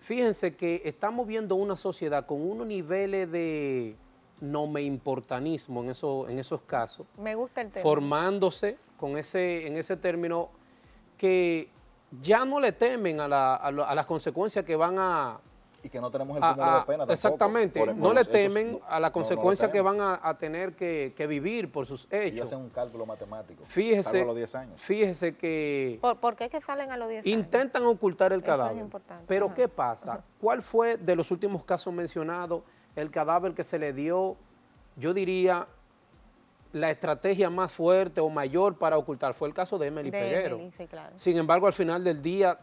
Fíjense que estamos viendo una sociedad con unos niveles de no me importanismo en esos casos. Me gusta el término. Formándose en ese término que ya no le temen a las consecuencias que van a Y que no tenemos el cúmulo de pena tampoco. Exactamente, por no le los hechos, temen a la consecuencia que van a tener que vivir por sus Ellos hechos. hacen un cálculo matemático. Fíjese, salvo a los 10 años. fíjese que ¿Por qué es que salen a los 10 años? intentan ocultar el Eso es cadáver. importante. Pero Ajá. ¿qué pasa? ¿Cuál fue de los últimos casos mencionados el cadáver que se le dio, yo diría, la estrategia más fuerte o mayor para ocultar? Fue el caso de Emely Peguero. Emely, sí, claro. Sin embargo, al final del día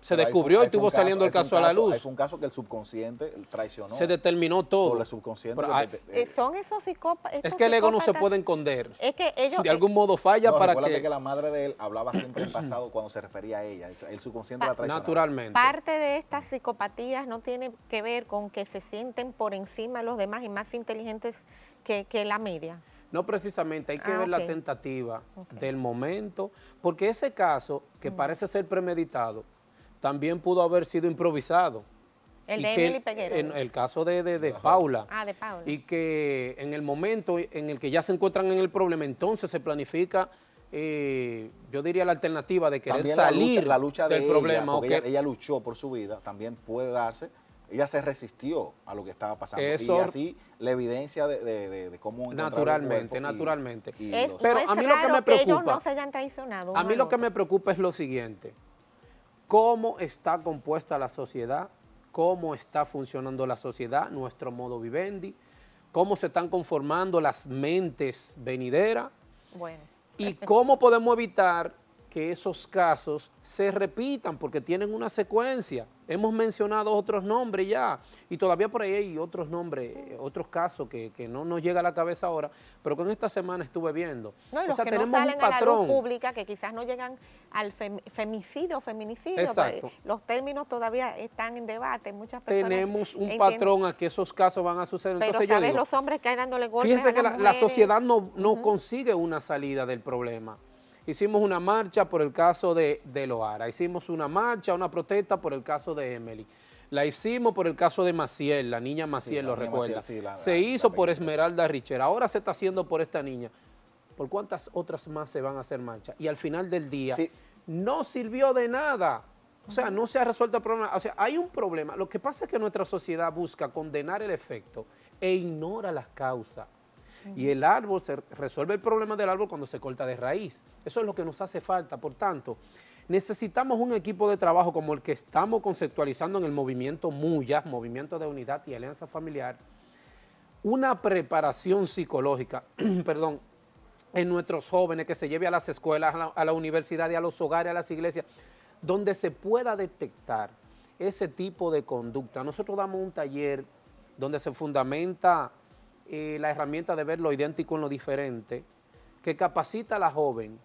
se Pero descubrió y estuvo saliendo el caso a la Ahí luz. fue un caso que el subconsciente traicionó. Se determinó todo. Por el subconsciente. Pero hay- Son esos psicópatas. es que el ego no se puede esconder. Es que ellos... De algún modo falla No, para recuérdate que que... la madre de él hablaba siempre en pasado cuando se refería a ella. El subconsciente la traicionaba. Naturalmente. Parte de estas psicopatías no tiene que ver con que se sienten por encima de los demás y más inteligentes que la media. No precisamente, hay que ver la ok. tentativa Ok. del momento, porque ese caso, que parece ser premeditado, también pudo haber sido improvisado. El Y de que Emely Peguero. En el caso de Paula. Ah, de Paula. Y que en el momento en el que ya se encuentran en el problema, entonces se planifica, yo diría la alternativa de querer También salir la lucha de del ella, problema. porque o que- ella luchó por su vida, también puede darse. Ella se resistió a lo que estaba pasando. Eso- y así la evidencia de cómo encontrar el Naturalmente, cuerpo y- naturalmente. y Es, los- Pero no es a mí lo que raro me ellos preocupa- no se hayan traicionado. A uno mí al lo que otro. me preocupa es lo siguiente: cómo está compuesta la sociedad, cómo está funcionando la sociedad, nuestro modo vivendi, cómo se están conformando las mentes venideras Bueno, y cómo podemos evitar que esos casos se repitan, porque tienen una secuencia. Hemos mencionado otros nombres ya, y todavía por ahí hay otros nombres, otros casos que no nos llega a la cabeza ahora, pero que en esta semana estuve viendo. no, y O los sea, que no tenemos un salen a la luz patrón. pública, que quizás no llegan al femicidio, feminicidio, Exacto. los términos todavía están en debate. Muchas personas Tenemos un entienden, patrón a que esos casos van a suceder. pero Entonces yo sabes digo, los hombres que hay dándole golpes fíjense a que las la mujeres. sociedad no consigue una salida del problema. Hicimos una marcha por el caso de Loara, hicimos una marcha, una protesta por el caso de Emely. La hicimos por el caso de Maciel, la niña Maciel, la lo niña recuerda. Maciel, sí, Se la hizo por pequeña. Esmeralda Richer, ahora se está haciendo por esta niña. ¿Por cuántas otras más se van a hacer marcha? Y al final del día Sí. no sirvió de nada. O sea, no se ha resuelto el problema. O sea, hay un problema. Lo que pasa es que nuestra sociedad busca condenar el efecto e ignora las causas. Y el árbol, se resuelve el problema del árbol cuando se corta de raíz. Eso es lo que nos hace falta. Por tanto, necesitamos un equipo de trabajo como el que estamos conceptualizando en el movimiento MUYA, Movimiento de Unidad y Alianza Familiar, una preparación psicológica, perdón, en nuestros jóvenes, que se lleve a las escuelas, a la universidad y a los hogares, a las iglesias, donde se pueda detectar ese tipo de conducta. Nosotros damos un taller donde se fundamenta la herramienta de ver lo idéntico en lo diferente, que capacita a la joven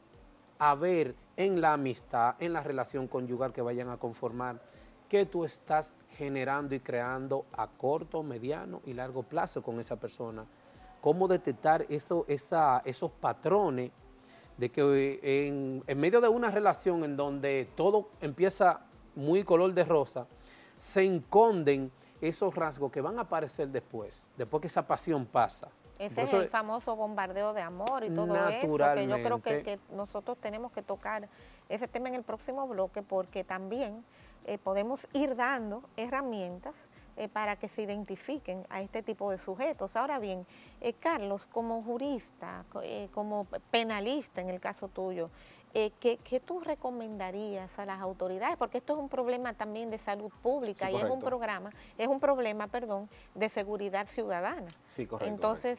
a ver en la amistad, en la relación conyugal que vayan a conformar, qué tú estás generando y creando a corto, mediano y largo plazo con esa persona. Cómo detectar esos patrones de que en medio de una relación en donde todo empieza muy color de rosa, se esconden esos rasgos que van a aparecer después que esa pasión pasa. Ese Por es eso, el famoso bombardeo de amor y todo eso, que yo creo que nosotros tenemos que tocar ese tema en el próximo bloque, porque también podemos ir dando herramientas para que se identifiquen a este tipo de sujetos. Ahora bien, Carlos, como jurista, como penalista en el caso tuyo, ¿qué tú recomendarías a las autoridades? Porque esto es un problema también de salud pública, Sí, y es un correcto. problema, de seguridad ciudadana. Sí, correcto. Entonces,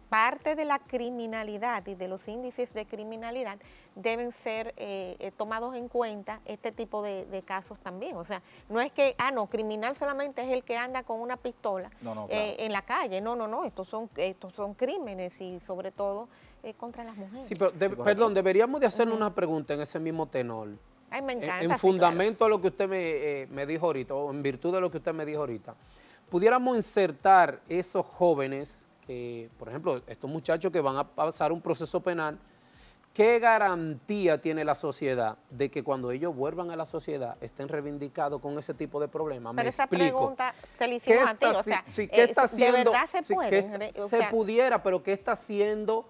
parte de la criminalidad y de los índices de criminalidad deben ser tomados en cuenta este tipo de casos también. O sea, no es que, criminal solamente es el que anda con una pistola No, claro. en la calle. No, estos son crímenes, y sobre todo contra las mujeres. sí, pero correcto. perdón, deberíamos de hacerle una pregunta en ese mismo tenor. Ay, me encanta. En sí, fundamento a lo que usted me dijo ahorita, o en virtud de lo que usted me dijo ahorita, pudiéramos insertar esos jóvenes, que, por ejemplo, estos muchachos que van a pasar un proceso penal, ¿qué garantía tiene la sociedad de que cuando ellos vuelvan a la sociedad estén reivindicados con ese tipo de problemas? Pero Me esa explico. pregunta te la hicimos a ti, o sea, ¿qué está de haciendo? verdad se Sí, puede. se pudiera, pero ¿qué está haciendo?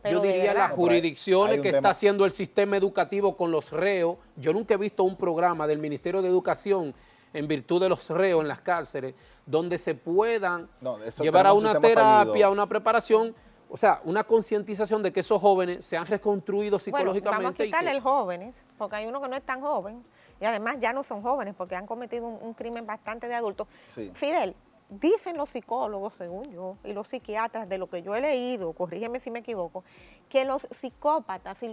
Pero Yo de diría verdad. las jurisdicciones, Hay un que tema. está haciendo el sistema educativo con los reos. Yo nunca he visto un programa del Ministerio de Educación en virtud de los reos en las cárceles, donde se puedan eso llevar a tenemos un una sistema terapia, fallido. a una preparación, o sea, una concientización de que esos jóvenes sean reconstruidos Bueno, psicológicamente. vamos a quitarle y que, el jóvenes, porque hay uno que no es tan joven, y además ya no son jóvenes, porque han cometido un crimen bastante de adultos. Sí. Fidel, dicen los psicólogos, según yo, y los psiquiatras, de lo que yo he leído, corrígeme si me equivoco, que los psicópatas, y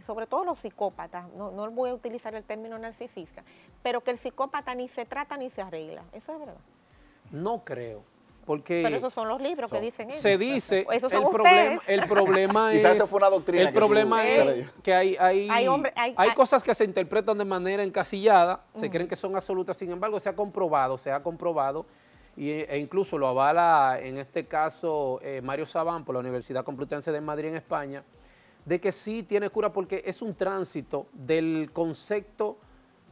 sobre todo los psicópatas, no voy a utilizar el término narcisista, pero que el psicópata ni se trata ni se arregla. ¿Eso es verdad? no creo, porque Pero esos son los libros que dicen eso. se dice, Esos son el problema es, Quizás eso fue una doctrina el que tú- problema que es leí. que hay cosas que se interpretan de manera encasillada, se creen que son absolutas, sin embargo se ha comprobado, e incluso lo avala en este caso Mario Sabán por la Universidad Complutense de Madrid en España, de que sí tiene cura porque es un tránsito del concepto,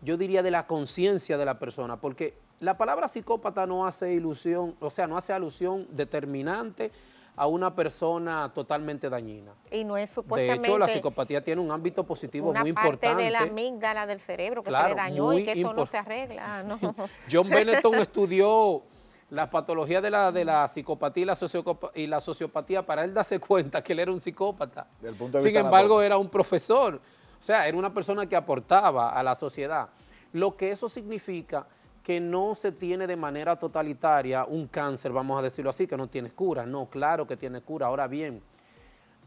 yo diría, de la conciencia de la persona, porque la palabra psicópata no hace ilusión, o sea, no hace alusión determinante a una persona totalmente dañina. Y no es De supuestamente hecho, la psicopatía tiene un ámbito positivo una muy parte importante. de la amígdala del cerebro que se Claro, le dañó muy y que eso no impor- se arregla. No. John Benetton estudió la patología de la psicopatía y la sociopatía para él darse cuenta que él era un psicópata. Del punto de Sin vista embargo, anatómico. era un profesor, o sea, era una persona que aportaba a la sociedad. Lo que eso significa que no se tiene de manera totalitaria un cáncer, vamos a decirlo así, que no tiene cura. No, claro que tiene cura. Ahora bien,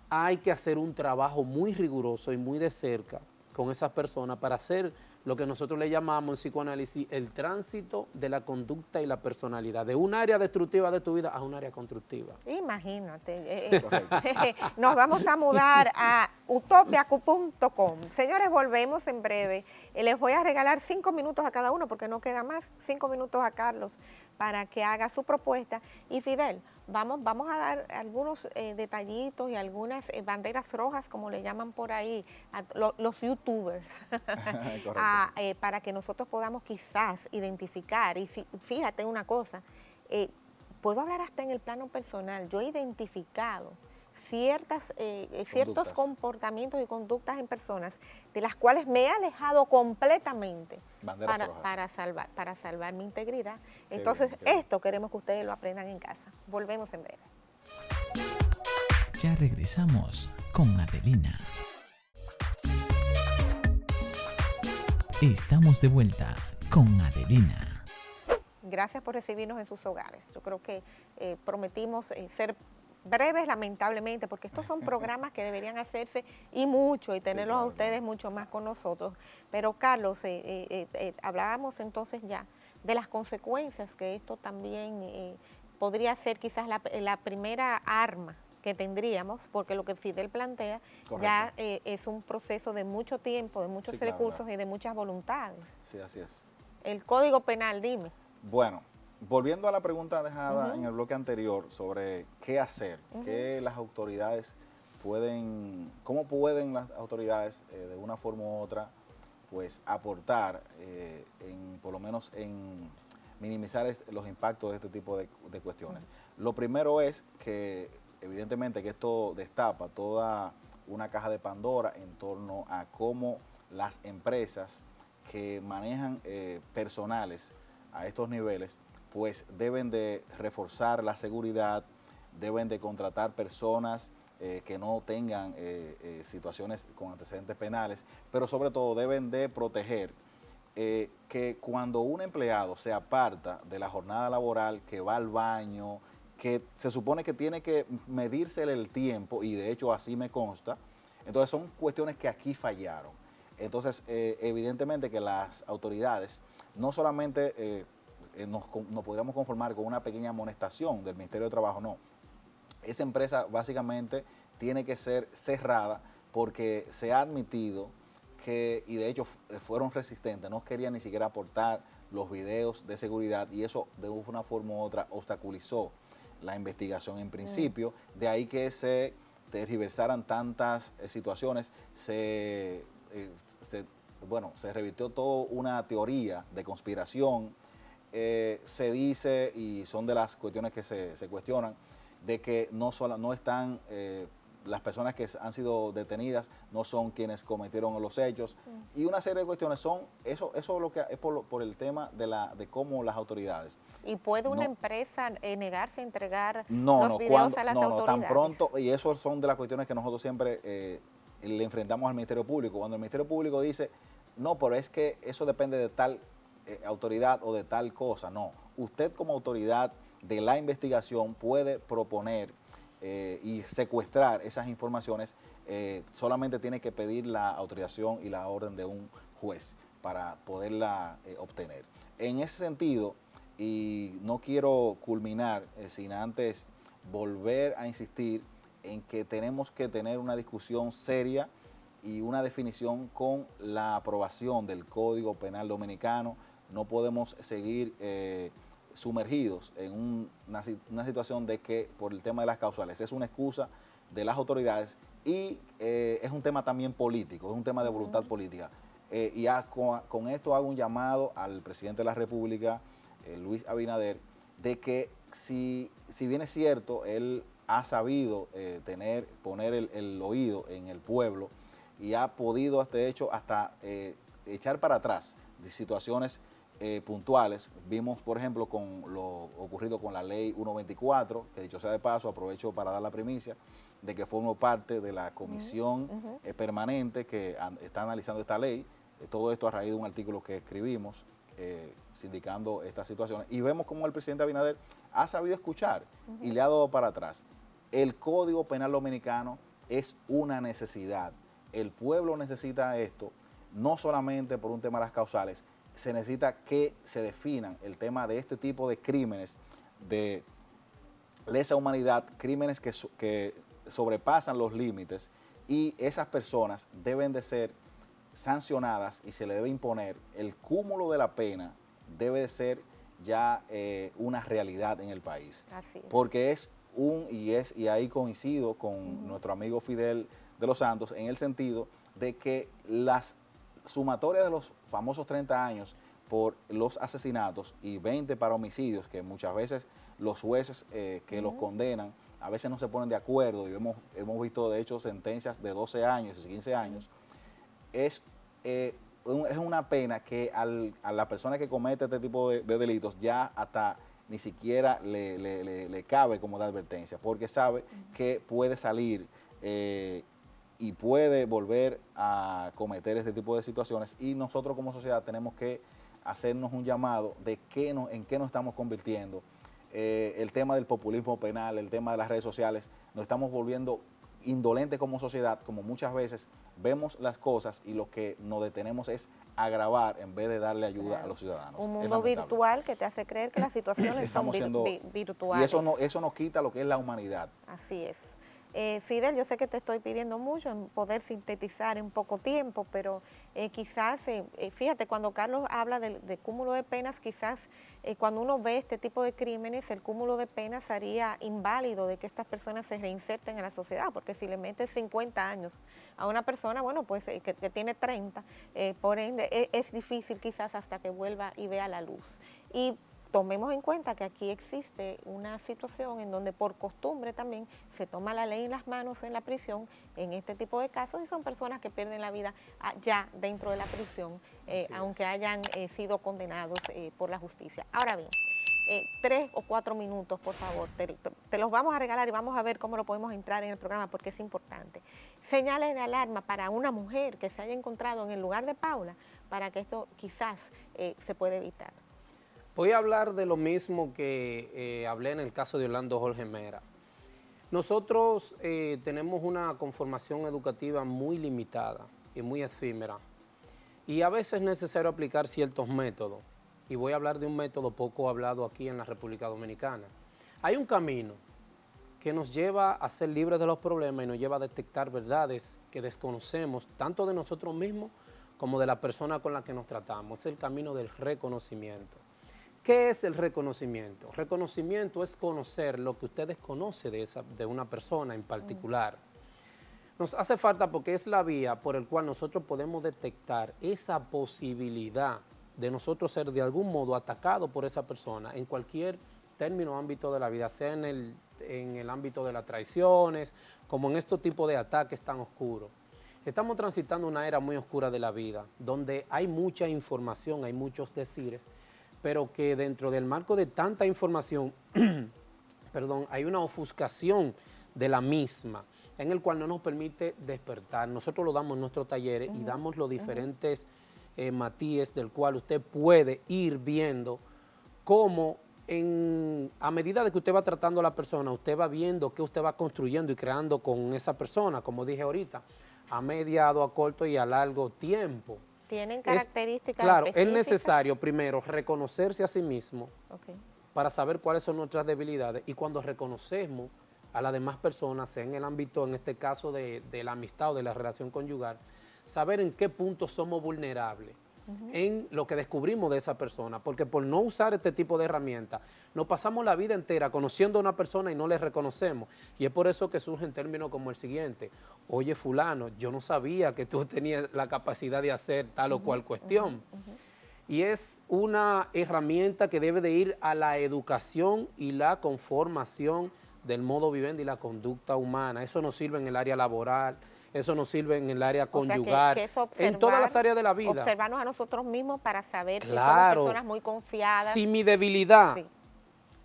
hay que hacer un trabajo muy riguroso y muy de cerca con esas personas para hacer lo que nosotros le llamamos en psicoanálisis el tránsito de la conducta y la personalidad, de un área destructiva de tu vida a un área constructiva. Imagínate. Correcto. Nos vamos a mudar a utopiacu.com. Señores, volvemos en breve. Les voy a regalar 5 minutos a cada uno porque no queda más. 5 minutos a Carlos para que haga su propuesta. Y Fidel, vamos a dar algunos detallitos y algunas banderas rojas, como le llaman por ahí, a los youtubers, Correcto. para que nosotros podamos quizás identificar. Y fíjate una cosa, puedo hablar hasta en el plano personal. Yo he identificado ciertos Conductas. comportamientos y conductas en personas de las cuales me he alejado completamente Banderas rojas. para salvar mi integridad. Qué Entonces, bien, qué bien. esto queremos que ustedes lo aprendan en casa. Volvemos en breve. Ya regresamos con Adelina. Estamos de vuelta con Adelina. Gracias por recibirnos en sus hogares. Yo creo que prometimos ser breves, lamentablemente, porque estos son programas que deberían hacerse y mucho, y tenerlos claro, a ustedes claro. mucho más con nosotros. Pero Carlos, hablábamos entonces ya de las consecuencias que esto también podría ser quizás la primera arma que tendríamos, porque lo que Fidel plantea ya es un proceso de mucho tiempo, de muchos Sí, claro, recursos claro. y de muchas voluntades. Sí, así es. El Código Penal, dime. Bueno, volviendo a la pregunta dejada en el bloque anterior sobre qué hacer, qué las autoridades cómo pueden las autoridades de una forma u otra, pues aportar, por lo menos en minimizar los impactos de este tipo de cuestiones. Lo primero es que, evidentemente, que esto destapa toda una caja de Pandora en torno a cómo las empresas que manejan personales a estos niveles, pues deben de reforzar la seguridad, deben de contratar personas que no tengan situaciones con antecedentes penales, pero sobre todo deben de proteger que cuando un empleado se aparta de la jornada laboral, que va al baño, que se supone que tiene que medirse el tiempo, y de hecho así me consta, entonces son cuestiones que aquí fallaron. Entonces, evidentemente que las autoridades no solamente nos podríamos conformar con una pequeña amonestación del Ministerio de Trabajo, no. Esa empresa básicamente tiene que ser cerrada porque se ha admitido que, y de hecho fueron resistentes, no querían ni siquiera aportar los videos de seguridad, y eso de una forma u otra obstaculizó la investigación en principio, de ahí que se tergiversaran tantas situaciones, se revirtió toda una teoría de conspiración. Se dice, y son de las cuestiones que se cuestionan, de que no están las personas que han sido detenidas no son quienes cometieron los hechos, y una serie de cuestiones son, eso es lo que es por el tema de cómo las autoridades. ¿Y puede una empresa negarse a entregar los videos a las autoridades? Tan pronto, y eso son de las cuestiones que nosotros siempre le enfrentamos al Ministerio Público. Cuando el Ministerio Público dice, no, pero es que eso depende de tal autoridad o de tal cosa. No, usted como autoridad de la investigación puede proponer y secuestrar esas informaciones, solamente tiene que pedir la autorización y la orden de un juez para poderla obtener. En ese sentido, y no quiero culminar sin antes volver a insistir en que tenemos que tener una discusión seria y una definición con la aprobación del Código Penal Dominicano. No podemos seguir sumergidos en una situación de que por el tema de las causales es una excusa de las autoridades, y es un tema también político, es un tema de voluntad política. Con esto hago un llamado al presidente de la República, Luis Abinader, de que si bien es cierto, él ha sabido poner el oído en el pueblo y ha podido, de hecho, hasta echar para atrás de situaciones puntuales. Vimos, por ejemplo, con lo ocurrido con la ley 124, que dicho sea de paso, aprovecho para dar la primicia de que formo parte de la comisión permanente que está analizando esta ley. Todo esto a raíz de un artículo que escribimos sindicando estas situaciones, y vemos cómo el presidente Abinader ha sabido escuchar y le ha dado para atrás. El Código Penal Dominicano es una necesidad. El pueblo necesita esto, no solamente por un tema de las causales, se necesita que se definan el tema de este tipo de crímenes de lesa humanidad, crímenes que sobrepasan los límites, y esas personas deben de ser sancionadas y se le debe imponer el cúmulo de la pena, debe de ser ya una realidad en el país. Así es. Porque y ahí coincido con nuestro amigo Fidel de los Santos, en el sentido de que las sumatorias de los famosos 30 años por los asesinatos y 20 para homicidios, que muchas veces los jueces que los condenan a veces no se ponen de acuerdo, y hemos visto de hecho sentencias de 12 años y 15 años, es una pena que a la persona que comete este tipo de delitos ya hasta ni siquiera le cabe como de advertencia, porque sabe que puede salir y puede volver a cometer este tipo de situaciones, y nosotros como sociedad tenemos que hacernos un llamado de en qué nos estamos convirtiendo. El tema del populismo penal, el tema de las redes sociales, nos estamos volviendo indolentes como sociedad, como muchas veces vemos las cosas y lo que nos detenemos es agravar en vez de darle ayuda a los ciudadanos. Un mundo virtual que te hace creer que las situaciones son virtuales. Y eso nos quita lo que es la humanidad. Así es. Fidel, yo sé que te estoy pidiendo mucho en poder sintetizar en poco tiempo, pero quizás, fíjate, cuando Carlos habla de cúmulo de penas, quizás cuando uno ve este tipo de crímenes, el cúmulo de penas haría inválido de que estas personas se reinserten en la sociedad, porque si le metes 50 años a una persona, bueno, pues que tiene 30, por ende es difícil quizás hasta que vuelva y vea la luz. Y tomemos en cuenta que aquí existe una situación en donde por costumbre también se toma la ley en las manos en la prisión en este tipo de casos, y son personas que pierden la vida ya dentro de la prisión, aunque hayan sido condenados por la justicia. Ahora bien, 3 o 4 minutos, por favor, te los vamos a regalar y vamos a ver cómo lo podemos entrar en el programa porque es importante. Señales de alarma para una mujer que se haya encontrado en el lugar de Paula, para que esto quizás se pueda evitar. Voy a hablar de lo mismo que hablé en el caso de Orlando Jorge Mera. Nosotros tenemos una conformación educativa muy limitada y muy efímera, y a veces es necesario aplicar ciertos métodos, y voy a hablar de un método poco hablado aquí en la República Dominicana. Hay un camino que nos lleva a ser libres de los problemas y nos lleva a detectar verdades que desconocemos tanto de nosotros mismos como de la persona con la que nos tratamos. Es el camino del reconocimiento. ¿Qué es el reconocimiento? Reconocimiento es conocer lo que usted desconoce de una persona en particular. Nos hace falta porque es la vía por el cual nosotros podemos detectar esa posibilidad de nosotros ser de algún modo atacados por esa persona en cualquier términos, ámbitos de la vida, sea en el ámbito de las traiciones, como en estos tipos de ataques tan oscuros. Estamos transitando una era muy oscura de la vida, donde hay mucha información, hay muchos decires, pero que dentro del marco de tanta información, perdón, hay una ofuscación de la misma, en el cual no nos permite despertar. Nosotros lo damos en nuestros talleres y damos los diferentes matices del cual usted puede ir viendo cómo a medida de que usted va tratando a la persona, usted va viendo qué usted va construyendo y creando con esa persona, como dije ahorita, a mediado, a corto y a largo tiempo. Tienen características claro, específicas. es necesario primero reconocerse a sí mismo Okay. para saber cuáles son nuestras debilidades, y cuando reconocemos a las demás personas, sea en el ámbito, en este caso, de la amistad o de la relación conyugal, saber en qué punto somos vulnerables en lo que descubrimos de esa persona, porque por no usar este tipo de herramientas, nos pasamos la vida entera conociendo a una persona y no le reconocemos, y es por eso que surgen términos como el siguiente: oye fulano, yo no sabía que tú tenías la capacidad de hacer tal o cual cuestión. Y es una herramienta que debe de ir a la educación y la conformación del modo vivendi y la conducta humana. Eso nos sirve en el área laboral, eso nos sirve en el área conyugal, que en todas las áreas de la vida. Observarnos a nosotros mismos para saber Claro. si somos personas muy confiadas. Si mi debilidad Sí.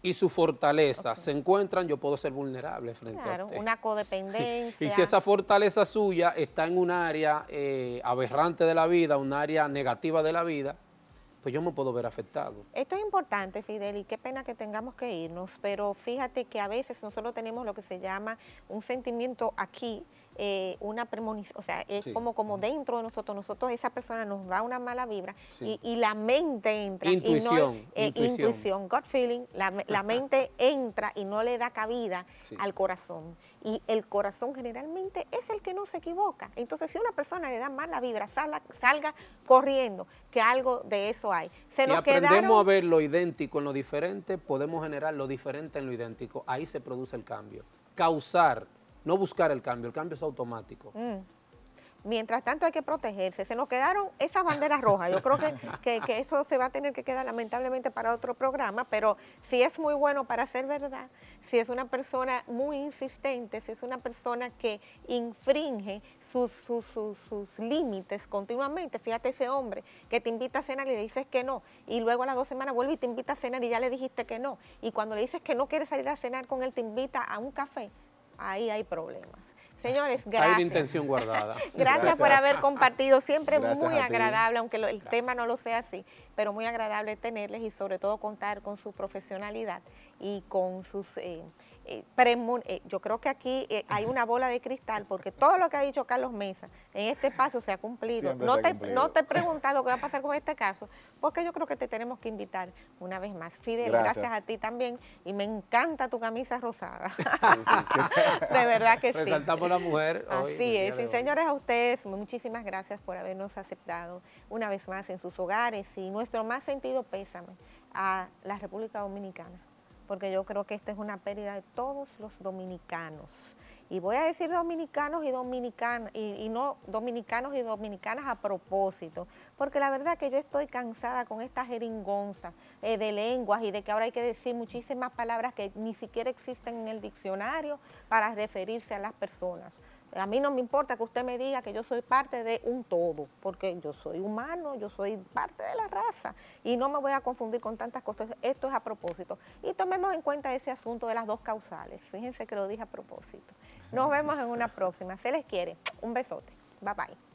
y su fortaleza se encuentran, yo puedo ser vulnerable frente a Claro, usted. una codependencia. Y si esa fortaleza suya está en un área aberrante de la vida, un área negativa de la vida, pues yo me puedo ver afectado. Esto es importante, Fidel, y qué pena que tengamos que irnos, pero fíjate que a veces nosotros tenemos lo que se llama un sentimiento aquí, una premonición, o sea, es Sí. como dentro de nosotros esa persona nos da una mala vibra Sí. y la mente entra. Intuición, y no, intuición, gut feeling, la mente entra y no le da cabida Sí. al corazón. Y el corazón generalmente es el que no se equivoca. Entonces, si una persona le da mala vibra, salga corriendo, que algo de eso hay. Si aprendemos a ver lo idéntico en lo diferente, podemos generar lo diferente en lo idéntico. Ahí se produce el cambio. Causar, no buscar el cambio es automático. Mientras tanto hay que protegerse. Se nos quedaron esas banderas rojas. Yo creo que eso se va a tener que quedar lamentablemente para otro programa, pero si es muy bueno para ser verdad, si es una persona muy insistente, si es una persona que infringe sus límites continuamente. Fíjate ese hombre que te invita a cenar y le dices que no, y luego a las 2 semanas vuelve y te invita a cenar y ya le dijiste que no, y cuando le dices que no quieres salir a cenar con él, te invita a un café. Ahí hay problemas. Señores, gracias. Hay una intención guardada. Gracias por haber compartido, siempre Gracias muy a ti. agradable, aunque el tema no lo sea así, pero muy agradable tenerles y sobre todo contar con su profesionalidad y con sus yo creo que aquí hay una bola de cristal, porque todo lo que ha dicho Carlos Mesa en este espacio se ha cumplido. Siempre se ha cumplido. No te he preguntado qué va a pasar con este caso, porque yo creo que te tenemos que invitar una vez más. Fidel, gracias a ti también, y me encanta tu camisa rosada. De verdad que sí. Resaltamos la mujer hoy, Así el día es. de Y hoy. señores, a ustedes muchísimas gracias por habernos aceptado una vez más en sus hogares, y nuestro más sentido pésame a la República Dominicana, porque yo creo que esta es una pérdida de todos los dominicanos. Y voy a decir dominicanos y dominicanas, y no dominicanos y dominicanas a propósito, porque la verdad que yo estoy cansada con esta jeringonza de lenguas y de que ahora hay que decir muchísimas palabras que ni siquiera existen en el diccionario para referirse a las personas. A mí no me importa que usted me diga que yo soy parte de un todo, porque yo soy humano, yo soy parte de la raza y no me voy a confundir con tantas cosas. Esto es a propósito. Y tomemos en cuenta ese asunto de las dos causales. Fíjense que lo dije a propósito. Nos vemos en una próxima. Se les quiere. Un besote. Bye bye.